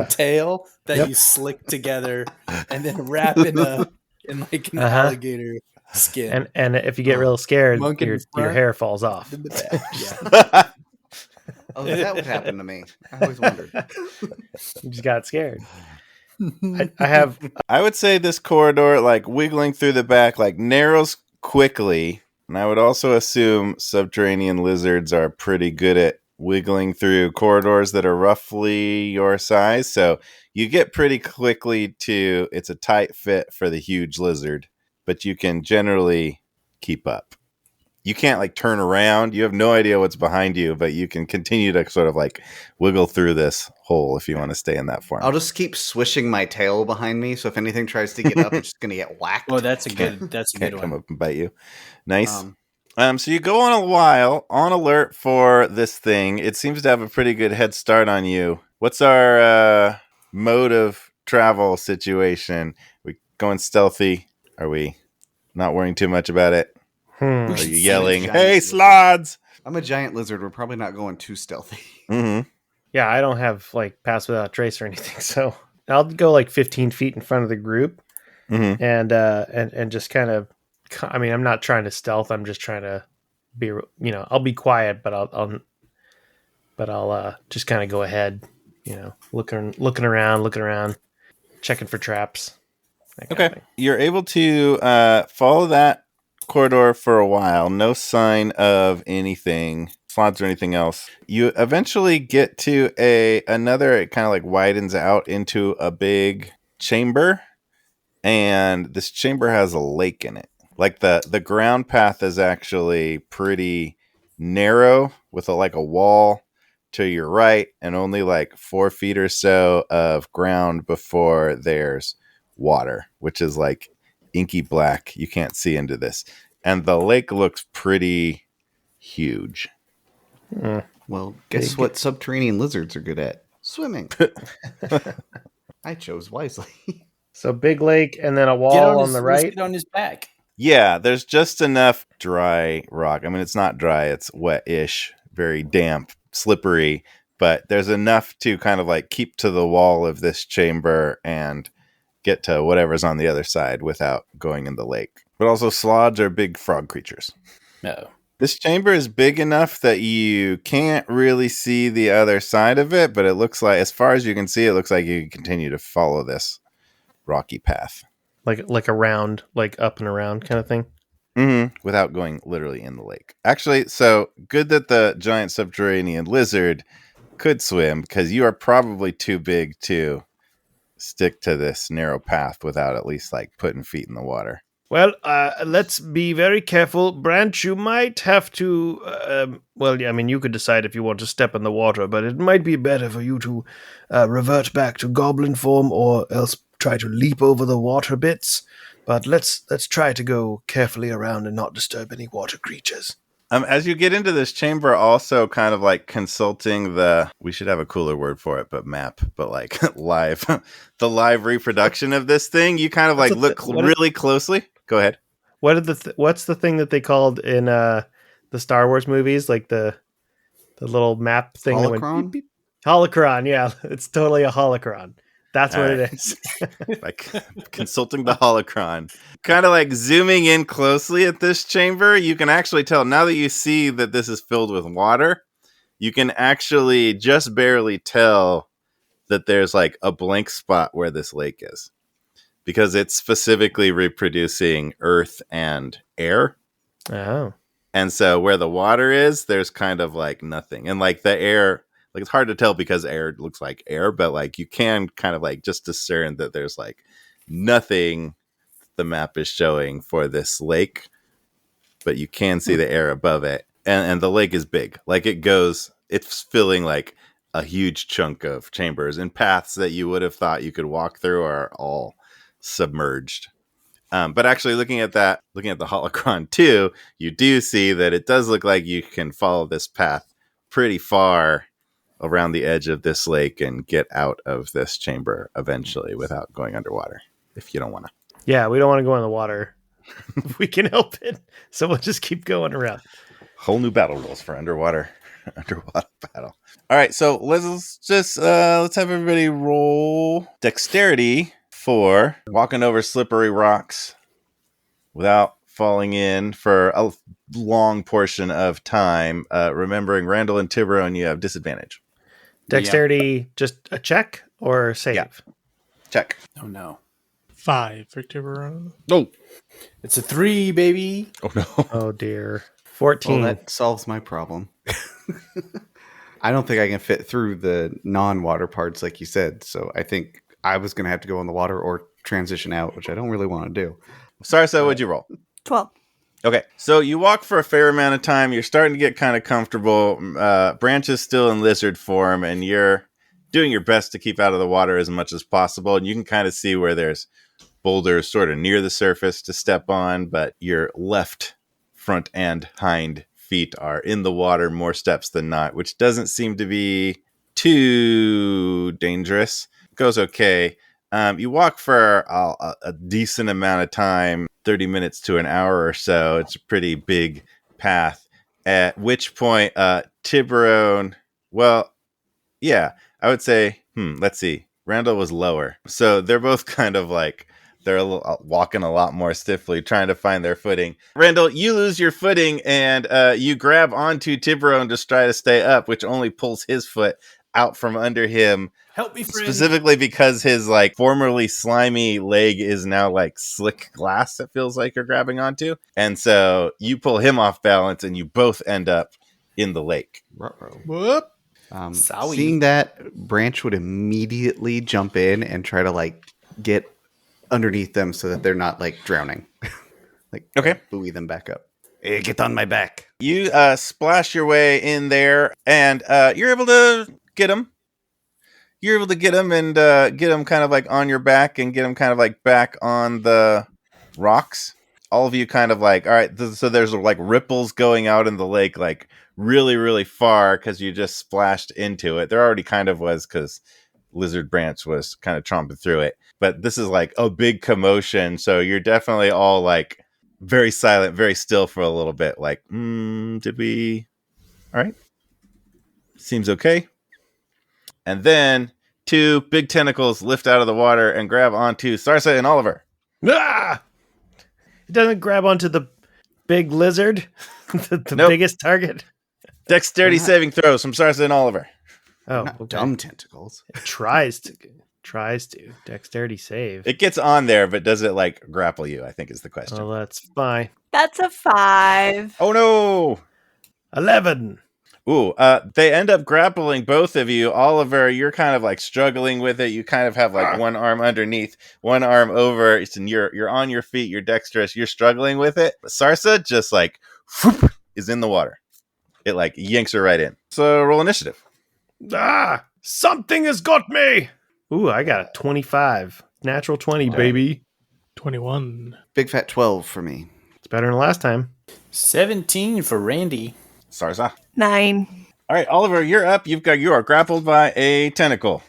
B: tail that you slick together and then wrap in an alligator skin.
C: And if you get real scared, your hair falls off.
D: Yeah. Oh, that would happen to me. I always wondered.
C: You just got scared.
A: I would say this corridor, like wiggling through the back, like narrows quickly. And I would also assume subterranean lizards are pretty good at wiggling through corridors that are roughly your size. So you get pretty quickly to, it's a tight fit for the huge lizard, but you can generally keep up. You can't like turn around. You have no idea what's behind you, but you can continue to sort of like wiggle through this hole if you want to stay in that form.
D: I'll just keep swishing my tail behind me, so if anything tries to get up, it's just going to get whacked.
B: Oh, that's a good one.
A: Come up and bite you. Nice. So you go on a while on alert for this thing. It seems to have a pretty good head start on you. What's our mode of travel situation? We going stealthy? Are we not worrying too much about it? Are you yelling, "Hey, slods"?
D: I'm a giant lizard. We're probably not going too stealthy.
A: Mm-hmm.
C: Yeah, I don't have like pass without trace or anything, so I'll go like 15 feet in front of the group,
A: Mm-hmm.
C: and just kind of. I mean, I'm not trying to stealth. I'm just trying to be. I'll be quiet, but I'll just kind of go ahead. Looking around, checking for traps.
A: Okay, you're able to follow that corridor for a while. No sign of anything, slots or anything else. You eventually get to another. It kind of like widens out into a big chamber, and this chamber has a lake in it. Like the ground path is actually pretty narrow with a wall to your right, and only like 4 feet or so of ground before there's water, which is like inky black. You can't see into this. And the lake looks pretty huge.
D: Well, guess what subterranean lizards are good at? Swimming. I chose wisely.
C: So big lake and then a wall on the right.
B: Get on his back.
A: Yeah, there's just enough dry rock. I mean, it's not dry, it's wet-ish, very damp, slippery, but there's enough to kind of like keep to the wall of this chamber and get to whatever's on the other side without going in the lake. But also slods are big frog creatures.
B: No.
A: This chamber is big enough that you can't really see the other side of it, but it looks like, as far as you can see, it looks like you can continue to follow this rocky path.
C: Like around, like up and around kind of thing?
A: Mm-hmm. Without going literally in the lake. Actually, so good that the giant subterranean lizard could swim, because you are probably too big to stick to this narrow path without at least like putting feet in the water.
C: Well, let's be very careful. Branch, you might have to... you could decide if you want to step in the water, but it might be better for you to revert back to goblin form or else try to leap over the water bits. But let's try to go carefully around and not disturb any water creatures.
A: As you get into this chamber, also kind of like consulting we should have a cooler word for it, but like live, the live reproduction of this thing. You kind of like look really closely. Go ahead.
C: What's the thing that they called in the Star Wars movies, like the little map thing?
D: Holocron?
C: That went beep, beep. Holocron, yeah, it's totally a holocron. That's what it is.
A: Like consulting the holocron. Kind of like zooming in closely at this chamber, you can actually tell, now that you see that this is filled with water, you can actually just barely tell that there's like a blank spot where this lake is. Because it's specifically reproducing earth and air.
C: Oh.
A: And so where the water is, there's kind of like nothing. And like the air... Like, it's hard to tell because air looks like air, but like you can kind of like just discern that there's like nothing the map is showing for this lake, but you can see the air above it. And the lake is big. Like it's filling like a huge chunk of chambers, and paths that you would have thought you could walk through are all submerged. But actually looking at the holocron too, you do see that it does look like you can follow this path pretty far around the edge of this lake and get out of this chamber eventually without going underwater, if you don't want to.
C: Yeah, we don't want to go in the water if we can help it. So we'll just keep going around.
A: Whole new battle rules for underwater battle. All right, so let's have everybody roll dexterity for walking over slippery rocks without falling in for a long portion of time. Remembering Randall and Tiburon, you have disadvantage.
C: Dexterity, just a check or save?
A: Yeah. Check.
B: Oh, no.
E: 5 for Tiburon.
A: Oh.
B: It's a 3, baby.
A: Oh, no.
C: Oh, dear. 14.
D: Well, that solves my problem. I don't think I can fit through the non-water parts like you said, so I think I was going to have to go in the water or transition out, which I don't really want to do.
A: Sarsa, what'd you roll?
F: 12.
A: Okay, so you walk for a fair amount of time. You're starting to get kind of comfortable. Branch is still in lizard form, and you're doing your best to keep out of the water as much as possible. And you can kind of see where there's boulders sort of near the surface to step on, but you're left front and hind feet are in the water more steps than not, which doesn't seem to be too dangerous. Goes okay. You walk for a decent amount of time, 30 minutes to an hour or so. It's a pretty big path. At which point, Tiburon, well, yeah, I would say, let's see. Randall was lower. So they're both kind of like, they're walking a lot more stiffly, trying to find their footing. Randall, you lose your footing and you grab onto Tiburon to try to stay up, which only pulls his foot out from under him.
B: Help me, friend.
A: Specifically because his like formerly slimy leg is now like slick glass, it feels like you're grabbing onto. And so you pull him off balance and you both end up in the lake.
E: Whoop.
D: Seeing that, Branch would immediately jump in and try to like get underneath them so that they're not like drowning. Like,
A: okay,
D: buoy them back up. Hey, get on my back.
A: You splash your way in there and you're able to get him. You're able to get him and get him kind of like on your back and get him kind of like back on the rocks. All of you kind of like, all right, so there's like ripples going out in the lake like really, really far because you just splashed into it. There already kind of was because Lizard Branch was kind of tromping through it. But this is like a big commotion. So you're definitely all like very silent, very still for a little bit. Like, did we? All right. Seems okay. And then 2 big tentacles lift out of the water and grab onto Sarsa and Oliver.
C: Ah! It doesn't grab onto the big lizard, the
A: Nope.
C: biggest target.
A: Dexterity saving throws from Sarsa and Oliver.
C: Oh,
D: Not
C: okay.
D: dumb tentacles.
C: It tries to. Dexterity save.
A: It gets on there, but does it like grapple you? I think is the question.
C: Well, that's fine.
F: That's a 5.
A: Oh no!
C: 11.
A: Ooh, they end up grappling both of you. Oliver, you're kind of like struggling with it. You kind of have like one arm underneath, one arm over. And you're on your feet. You're dexterous. You're struggling with it. But Sarsa just like whoop, is in the water. It like yanks her right in. So roll initiative.
C: Ah! Something has got me! Ooh, I got a 25. Natural 20, baby.
E: 21.
D: Big fat 12 for me.
C: It's better than last time.
B: 17 for Randy.
A: Sarsa.
F: 9.
A: All right, Oliver, you're up. You are grappled by a tentacle,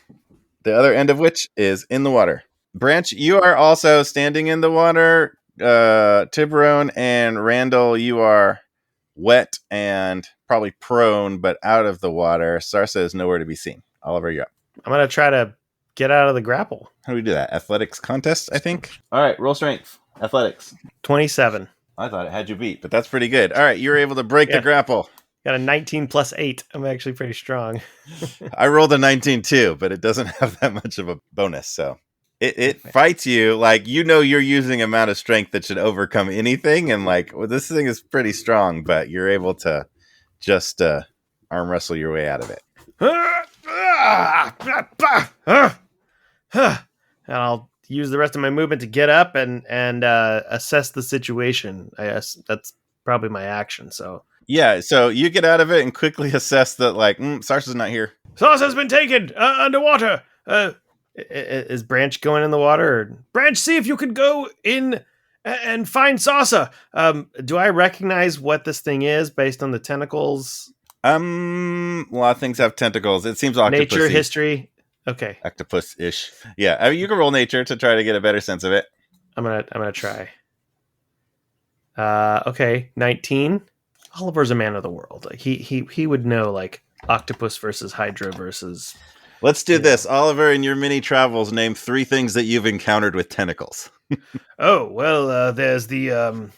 A: the other end of which is in the water. Branch, you are also standing in the water. Tiburon and Randall, you are wet and probably prone, but out of the water. Sarsa is nowhere to be seen. Oliver, you're up.
C: I'm going to try to get out of the grapple.
A: How do we do that? Athletics contest, I think. All right, roll strength. Athletics.
C: 27.
A: I thought it had you beat, but that's pretty good. All right, you're able to break the grapple.
C: Got a 19 plus 8. I'm actually pretty strong.
A: I rolled a 19 too, but it doesn't have that much of a bonus, so it fights you like you're using amount of strength that should overcome anything, and like this thing is pretty strong, but you're able to just arm wrestle your way out of it.
C: And I'll use the rest of my movement to get up and assess the situation. I guess that's probably my action. So
A: yeah, so you get out of it and quickly assess that like Sarsa's not here.
C: Sarsa's been taken underwater. Is Branch going in the water? Or... Branch, see if you could go in and find Sarsa. Do I recognize what this thing is based on the tentacles?
A: A lot of things have tentacles. It seems octopus-y.
C: Nature, history. Okay,
A: octopus-ish. Yeah, I mean, you can roll nature to try to get a better sense of it.
C: I'm gonna try. Okay, 19. Oliver's a man of the world. Like he would know like octopus versus hydra versus.
A: Let's do this. Oliver, in your mini travels, name 3 things that you've encountered with tentacles.
C: Oh, well, there's the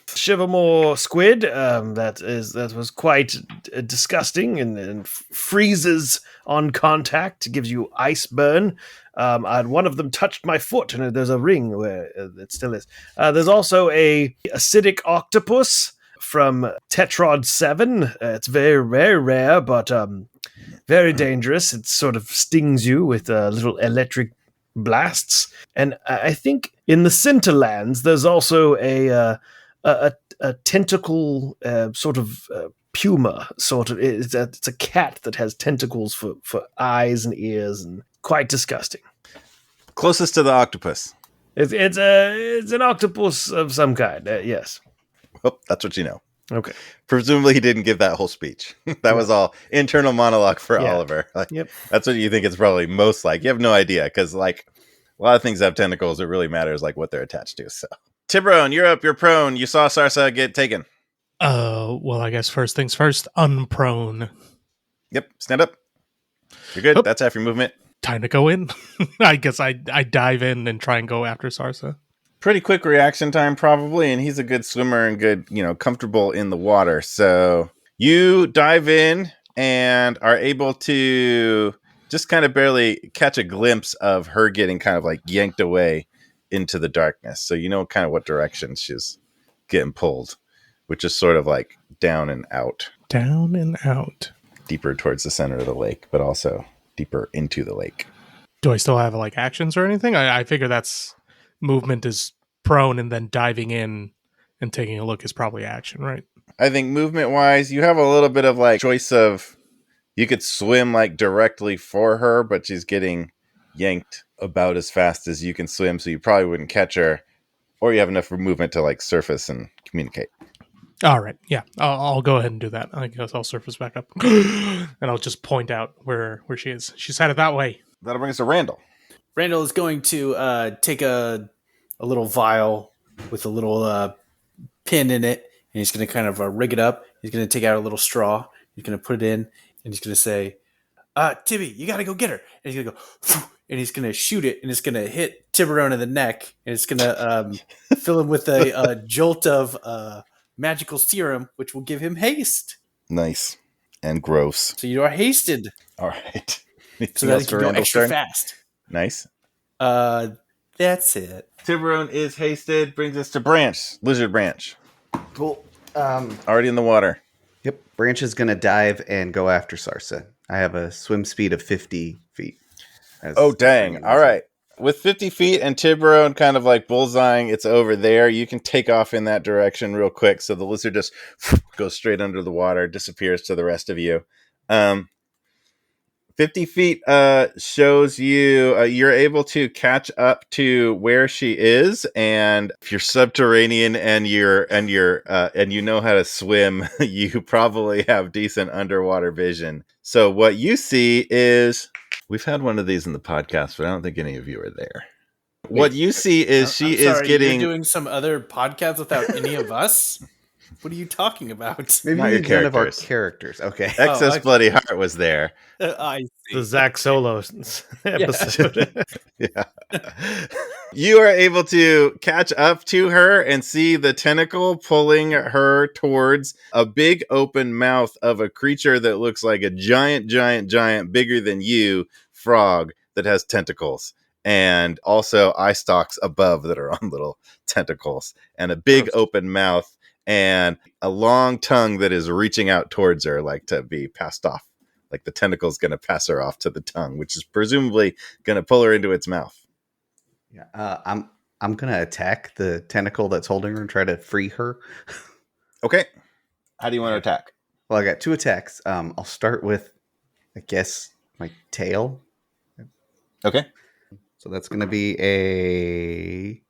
C: Shivermore squid. That was quite disgusting and freezes on contact, gives you ice burn. And one of them touched my foot, and there's a ring where it still is. There's also a acidic octopus from Tetrod 7. It's very, very rare, but very dangerous. It sort of stings you with little electric blasts. And I think in the Centerlands, there's also a tentacle sort of puma. Sort of, it's a cat that has tentacles for eyes and ears, and quite disgusting.
A: Closest to the octopus.
C: It's an octopus of some kind. Yes.
A: Oh, that's what you know.
C: Okay.
A: Presumably he didn't give that whole speech. That was all internal monologue for Oliver. Like, that's what you think it's probably most like. You have no idea because like a lot of things have tentacles. It really matters like what they're attached to. So Tiburon, you're up. You're prone. You saw Sarsa get taken.
E: Well, I guess first things first, unprone.
A: Yep. Stand up. You're good. That's half your movement.
E: Time to go in. I guess I dive in and try and go after Sarsa.
A: Pretty quick reaction time probably, and he's a good swimmer and good, comfortable in the water. So you dive in and are able to just kind of barely catch a glimpse of her getting kind of like yanked away into the darkness. So you know kind of what direction she's getting pulled, which is sort of like down and out.
E: Down and out.
A: Deeper towards the center of the lake, but also deeper into the lake.
E: Do I still have like actions or anything? I figure that's movement is prone and then diving in and taking a look is probably action, right?
A: I think movement wise, you have a little bit of like choice of you could swim like directly for her, but she's getting yanked about as fast as you can swim, so you probably wouldn't catch her, or you have enough movement to like surface and communicate.
E: All right, yeah, I'll go ahead and do that. I guess I'll surface back up and I'll just point out where she is. She's headed that way.
A: That'll bring us to Randall.
B: Randall is going to take a little vial with a little pin in it, and he's going to kind of rig it up. He's going to take out a little straw. He's going to put it in, and he's going to say, Tibby, you got to go get her. And he's going to go, and he's going to shoot it, and it's going to hit Tiburon in the neck, and it's going to fill him with a jolt of magical serum, which will give him haste.
A: Nice. And gross.
B: So you are hasted.
A: All right.
B: So that he can go extra fast.
A: Nice.
B: That's it.
A: Tiburon is hasted. Brings us to Branch. Lizard Branch.
D: Cool.
A: Already in the water.
D: Yep. Branch is going to dive and go after Sarsa. I have a swim speed of 50 feet.
A: Oh, dang. All right. With 50 feet and Tiburon kind of like bullseyeing, it's over there. You can take off in that direction real quick. So the lizard just goes straight under the water, disappears to the rest of you. 50 feet shows you you're able to catch up to where she is, and if you're subterranean and you know how to swim, you probably have decent underwater vision. So what you see is we've had one of these in the podcast, but I don't think any of you are there. What you see is
B: you're doing some other podcast without any of us. What are you talking about?
D: Maybe
A: not your characters.
D: One of our characters. Okay.
A: Excess Bloody Heart was there.
B: I see.
C: The Zach Solo episode.
A: Yeah. You are able to catch up to her and see the tentacle pulling her towards a big open mouth of a creature that looks like a giant, bigger than you frog that has tentacles. And also eye stalks above that are on little tentacles. And a big open mouth. And a long tongue that is reaching out towards her, like to be passed off. Like the tentacle's going to pass her off to the tongue, which is presumably going to pull her into its mouth.
D: Yeah, I'm going to attack the tentacle that's holding her and try to free her.
A: Okay. How do you want to attack?
D: Well, I got 2 attacks. I'll start with, I guess, my tail.
A: Okay.
D: So that's going to be a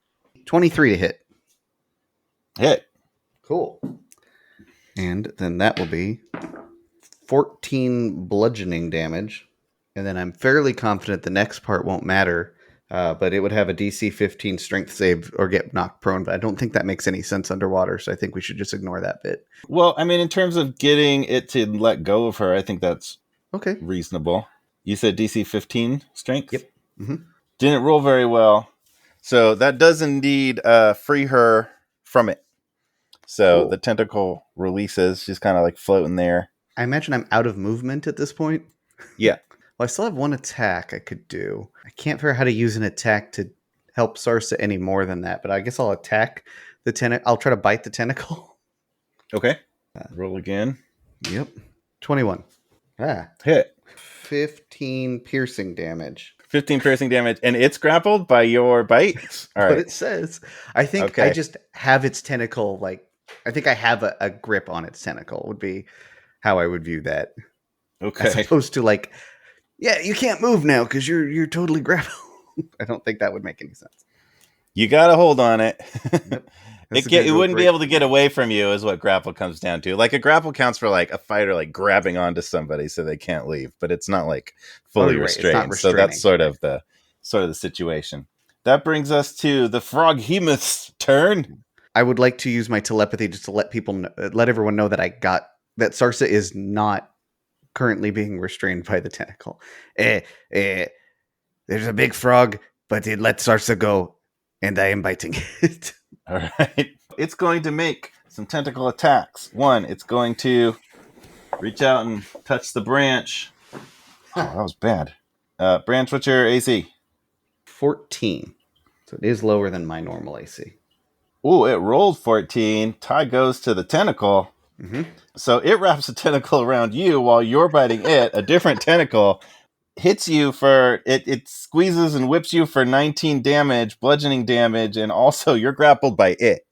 D: 23 to hit.
A: Hit.
D: Cool. And then that will be 14 bludgeoning damage. And then I'm fairly confident the next part won't matter, but it would have a DC 15 strength save or get knocked prone. But I don't think that makes any sense underwater, so I think we should just ignore that bit.
A: Well, I mean, in terms of getting it to let go of her, I think that's
D: okay.
A: Reasonable. You said DC 15 strength?
D: Yep. Mm-hmm.
A: Didn't roll very well. So that does indeed free her from it. So cool. The tentacle releases. She's kind of like floating there.
D: I imagine I'm out of movement at this point.
A: Yeah.
D: Well, I still have 1 attack I could do. I can't figure out how to use an attack to help Sarsa any more than that, but I guess I'll attack the tentacle. I'll try to bite the tentacle.
A: Okay. Roll again.
D: Yep. 21.
A: Hit.
D: 15 piercing damage.
A: 15 piercing damage, and it's grappled by your bite? All right.
D: What it says. I think I just have its tentacle, like, I think I have a grip on its tentacle would be how I would view that.
A: Okay.
D: As opposed to like, yeah, you can't move now because you're totally grappled. I don't think that would make any sense.
A: You got a hold on it.
D: Yep.
A: It wouldn't be able to get away from you, is what grapple comes down to. Like a grapple counts for like a fighter like grabbing onto somebody so they can't leave, but it's not like fully restrained. So that's sort of the situation. That brings us to the Froghemoth's turn.
D: I would like to use my telepathy just to let everyone know that Sarsa is not currently being restrained by the tentacle. There's a big frog, but it let Sarsa go, and I am biting it.
A: All right. It's going to make some tentacle attacks. One, it's going to reach out and touch the branch. Oh, that was bad. Branch, what's your AC?
D: 14. So it is lower than my normal AC.
A: Ooh, it rolled 14. Tie goes to the tentacle.
D: Mm-hmm.
A: So it wraps a tentacle around you while you're biting it. A different tentacle hits you for... It squeezes and whips you for 19 damage, bludgeoning damage, and also you're grappled by it.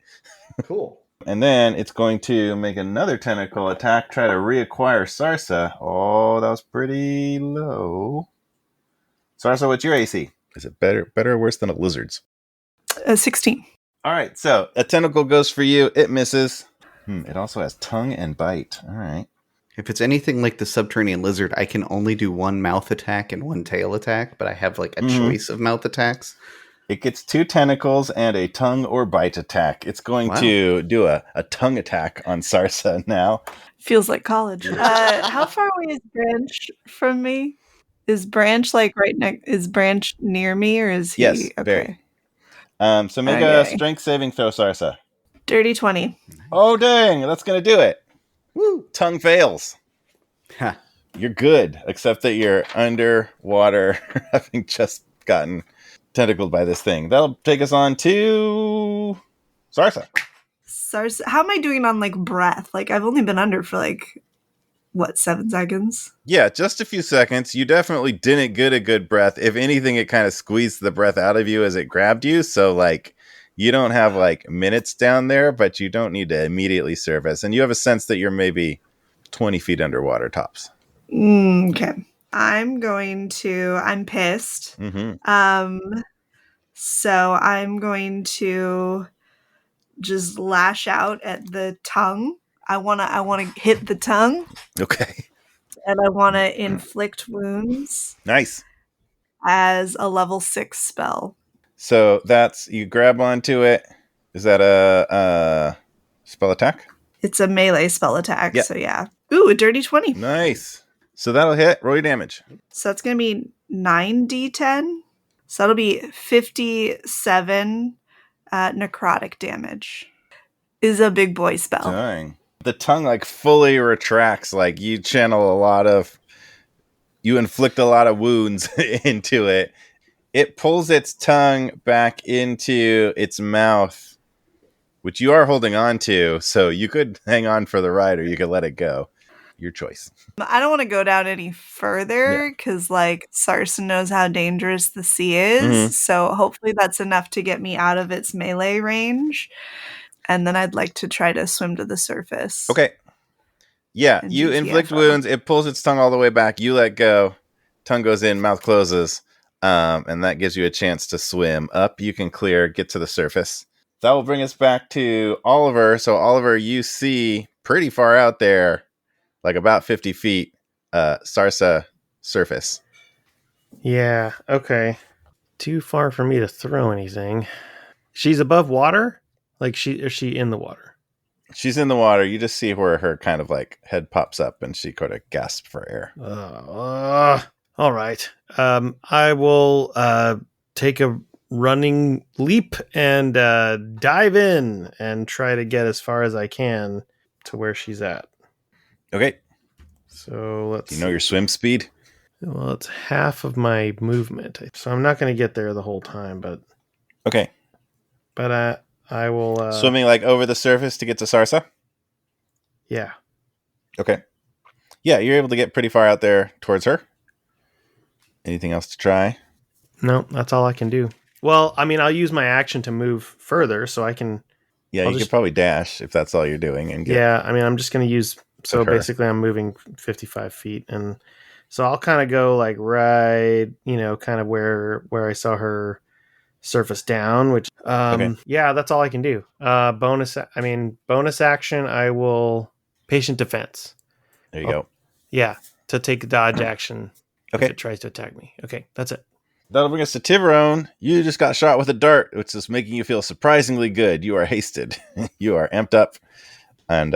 D: Cool.
A: And then it's going to make another tentacle attack, try to reacquire Sarsa. Oh, that was pretty low. Sarsa, what's your AC? Is it better or worse than a lizard's?
F: 16.
A: All right, so a tentacle goes for you. It misses. It also has tongue and bite. All right.
D: If it's anything like the subterranean lizard, I can only do one mouth attack and one tail attack, but I have like a choice of mouth attacks.
A: It gets 2 tentacles and a tongue or bite attack. It's going to do a tongue attack on Sarsa now.
F: Feels like college. How far away is Branch from me? Is Branch like right next? Is Branch near me, or is he?
A: Yes, very. So make a strength saving throw, Sarsa.
F: Dirty 20.
A: Oh, dang. That's going to do it. Woo. Tongue fails.
D: Huh.
A: You're good, except that you're underwater, having just gotten tentacled by this thing. That'll take us on to Sarsa.
F: Sarsa. How am I doing on like breath? Like I've only been under for like, 7 seconds?
A: Yeah, just a few seconds. You definitely didn't get a good breath. If anything, it kind of squeezed the breath out of you as it grabbed you. So, like, you don't have, like, minutes down there, but you don't need to immediately surface. And you have a sense that you're maybe 20 feet underwater tops.
F: Okay. I'm pissed.
A: Mm-hmm.
F: So I'm going to just lash out at the tongue. I wanna hit the tongue.
A: Okay.
F: And I want to inflict wounds.
A: Nice.
F: As a level 6 spell.
A: So that's, you grab onto it. Is that a spell attack?
F: It's a melee spell attack. Yep. So yeah. Ooh, a dirty 20.
A: Nice. So that'll hit. Roll your damage.
F: So that's going to be 9d10. So that'll be 57 necrotic damage. Is a big boy spell.
A: Dang. The tongue like fully retracts, like you inflict a lot of wounds into it. It pulls its tongue back into its mouth, which you are holding on to, so you could hang on for the ride or you could let it go. Your choice.
F: I don't want to go down any further because like Sarsa knows how dangerous the sea is, so hopefully that's enough to get me out of its melee range. And then I'd like to try to swim to the surface.
A: Okay. Yeah, you inflict wounds. It pulls its tongue all the way back. You let go. Tongue goes in, mouth closes. And that gives you a chance to swim up. You can clear, get to the surface. That will bring us back to Oliver. So, Oliver, you see pretty far out there, like about 50 feet, Sarsa surface.
C: Yeah, okay. Too far for me to throw anything. She's above water? Like, is she in the water?
A: She's in the water. You just see where her kind of like head pops up and she kind of gasps for air.
C: All right. I will take a running leap and dive in and try to get as far as I can to where she's at.
A: Okay.
C: So let's...
A: Do you know your swim speed?
C: Well, it's half of my movement. So I'm not going to get there the whole time, but...
A: Okay.
C: But I will...
A: Swimming like over the surface to get to Sarsa?
C: Yeah.
A: Okay. Yeah, you're able to get pretty far out there towards her. Anything else to try?
C: No, that's all I can do. Well, I mean, I'll use my action to move further so I can...
A: Yeah, you could probably dash if that's all you're doing. And
C: I mean, I'm just going to use... So basically I'm moving 55 feet. And so I'll kind of go like right, kind of where I saw her surface down, which
A: Okay.
C: yeah, that's all I can do. Bonus action, I will patient defense.
A: There you go.
C: Yeah, to take a dodge action
A: Okay.
C: if it tries to attack me. Okay, that's it.
A: That'll bring us to Tiburon. You just got shot with a dart, which is making you feel surprisingly good. You are hasted. You are amped up and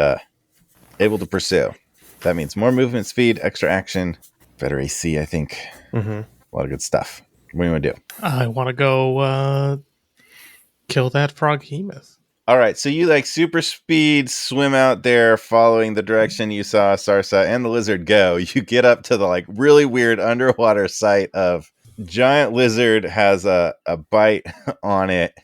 A: able to pursue. That means more movement speed, extra action, better AC, I think.
C: Mm-hmm.
A: A lot of good stuff. What do you want to do?
E: I want to go kill that froghemoth.
A: All right, so you like super speed swim out there following the direction you saw Sarsa and the lizard go. You get up to the like really weird underwater site of giant lizard has a bite on it,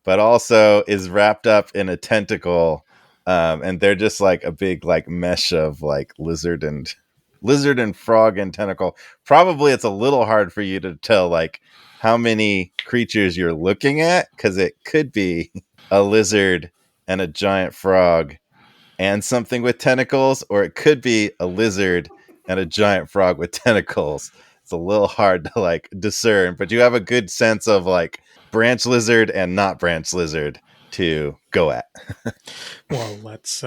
A: but also is wrapped up in a tentacle. And they're just like a big like mesh of like lizard and frog and tentacle. Probably it's a little hard for you to tell like how many creatures you're looking at, because it could be a lizard and a giant frog and something with tentacles, or it could be a lizard and a giant frog with tentacles. It's a little hard to like discern, but you have a good sense of like branch lizard and not branch lizard to go at.
E: Well, let's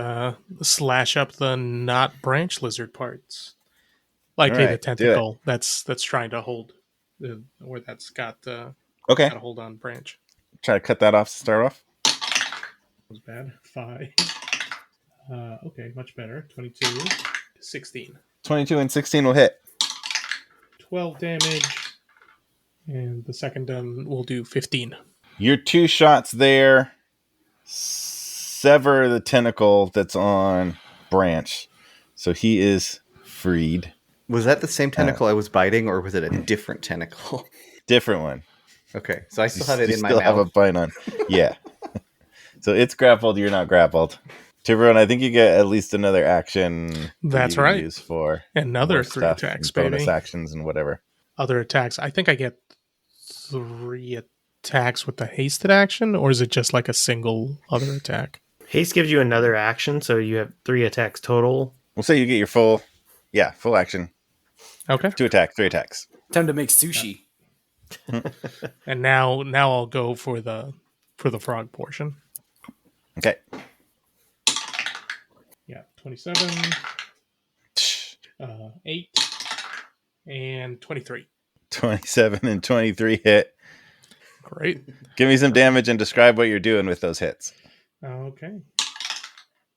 E: slash up the not branch lizard parts. Likely the tentacle that's trying to hold, or that's got got a hold on branch.
A: Try to cut that off to start off.
E: Was bad. 5. Okay, much better. 22, 16.
A: 22 and 16 will hit.
E: 12 damage, and the second will do 15.
A: Your 2 shots there sever the tentacle that's on branch, so he is freed.
D: Was that the same tentacle I was biting, or was it a different tentacle?
A: Different one.
D: Okay, so I still have it in my
A: still
D: mouth.
A: Have a bite on. Yeah. So it's grappled. You're not grappled. Tiburon, I think you get at least another action.
E: That's right.
A: Use for
E: another 3 attacks, baby.
A: Bonus actions and whatever.
E: Other attacks. I think I get 3 attacks with the hasted action, or is it just like a single other attack?
C: Haste gives you another action, so you have 3 attacks total.
A: We'll say you get your full action.
E: Okay.
A: 2 attacks, 3 attacks.
B: Time to make sushi.
E: And now I'll go for the frog portion.
A: Okay.
E: Yeah, 27, 8, and 23.
A: 27 and 23 hit.
E: Great.
A: Give me some damage and describe what you're doing with those hits.
E: Okay.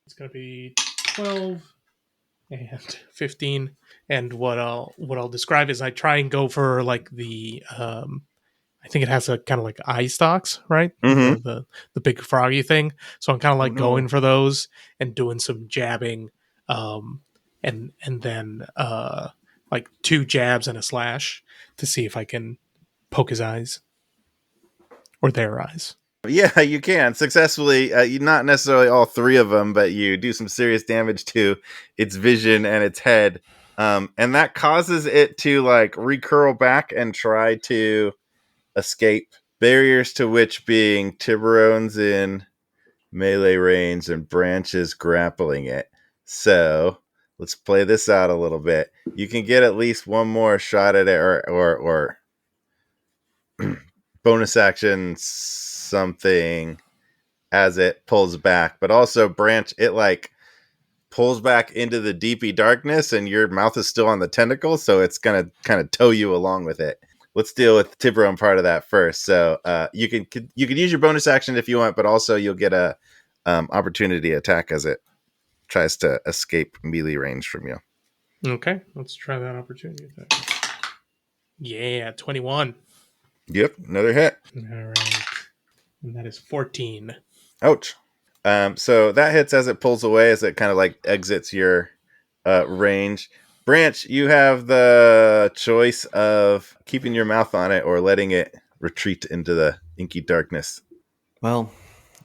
E: It's going to be 12 and 15. And what I'll describe is I try and go for like the I think it has a kind of like eye stalks, right?
A: Mm-hmm.
E: The big froggy thing. So I'm kind of like going for those and doing some jabbing, and then like 2 jabs and a slash to see if I can poke his eyes or their eyes.
A: Yeah, you can successfully. You not necessarily all 3 of them, but you do some serious damage to its vision and its head, and that causes it to like recurl back and try to escape. Barriers to which being Tiburon's in melee range and branches grappling it. So let's play this out a little bit. You can get at least one more shot at it, or bonus action something as it pulls back, but also branch it like pulls back into the deepy darkness, and your mouth is still on the tentacle, so it's gonna kind of tow you along with it. Let's deal with the Tiburon part of that first. So you can use your bonus action if you want, but also you'll get a opportunity attack as it tries to escape melee range from you.
E: Okay, let's try that opportunity attack. Yeah, 21.
A: Yep, another hit.
E: All right, and that is 14.
A: Ouch. So that hits as it pulls away, as it kind of like exits your range. Branch, you have the choice of keeping your mouth on it or letting it retreat into the inky darkness.
D: Well,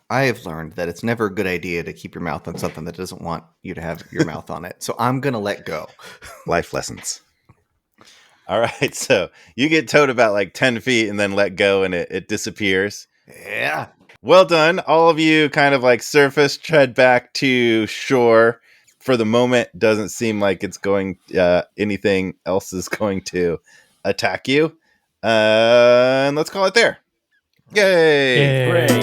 D: I have learned that it's never a good idea to keep your mouth on something that doesn't want you to have your mouth on it. So I'm going to let go.
A: Life lessons. All right, so you get towed about like 10 feet and then let go, and it disappears.
D: Yeah.
A: Well done. All of you kind of like surface, tread back to shore. For the moment, doesn't seem like it's going, anything else is going to attack you. And let's call it there. Yay!
E: Yay.
B: Great.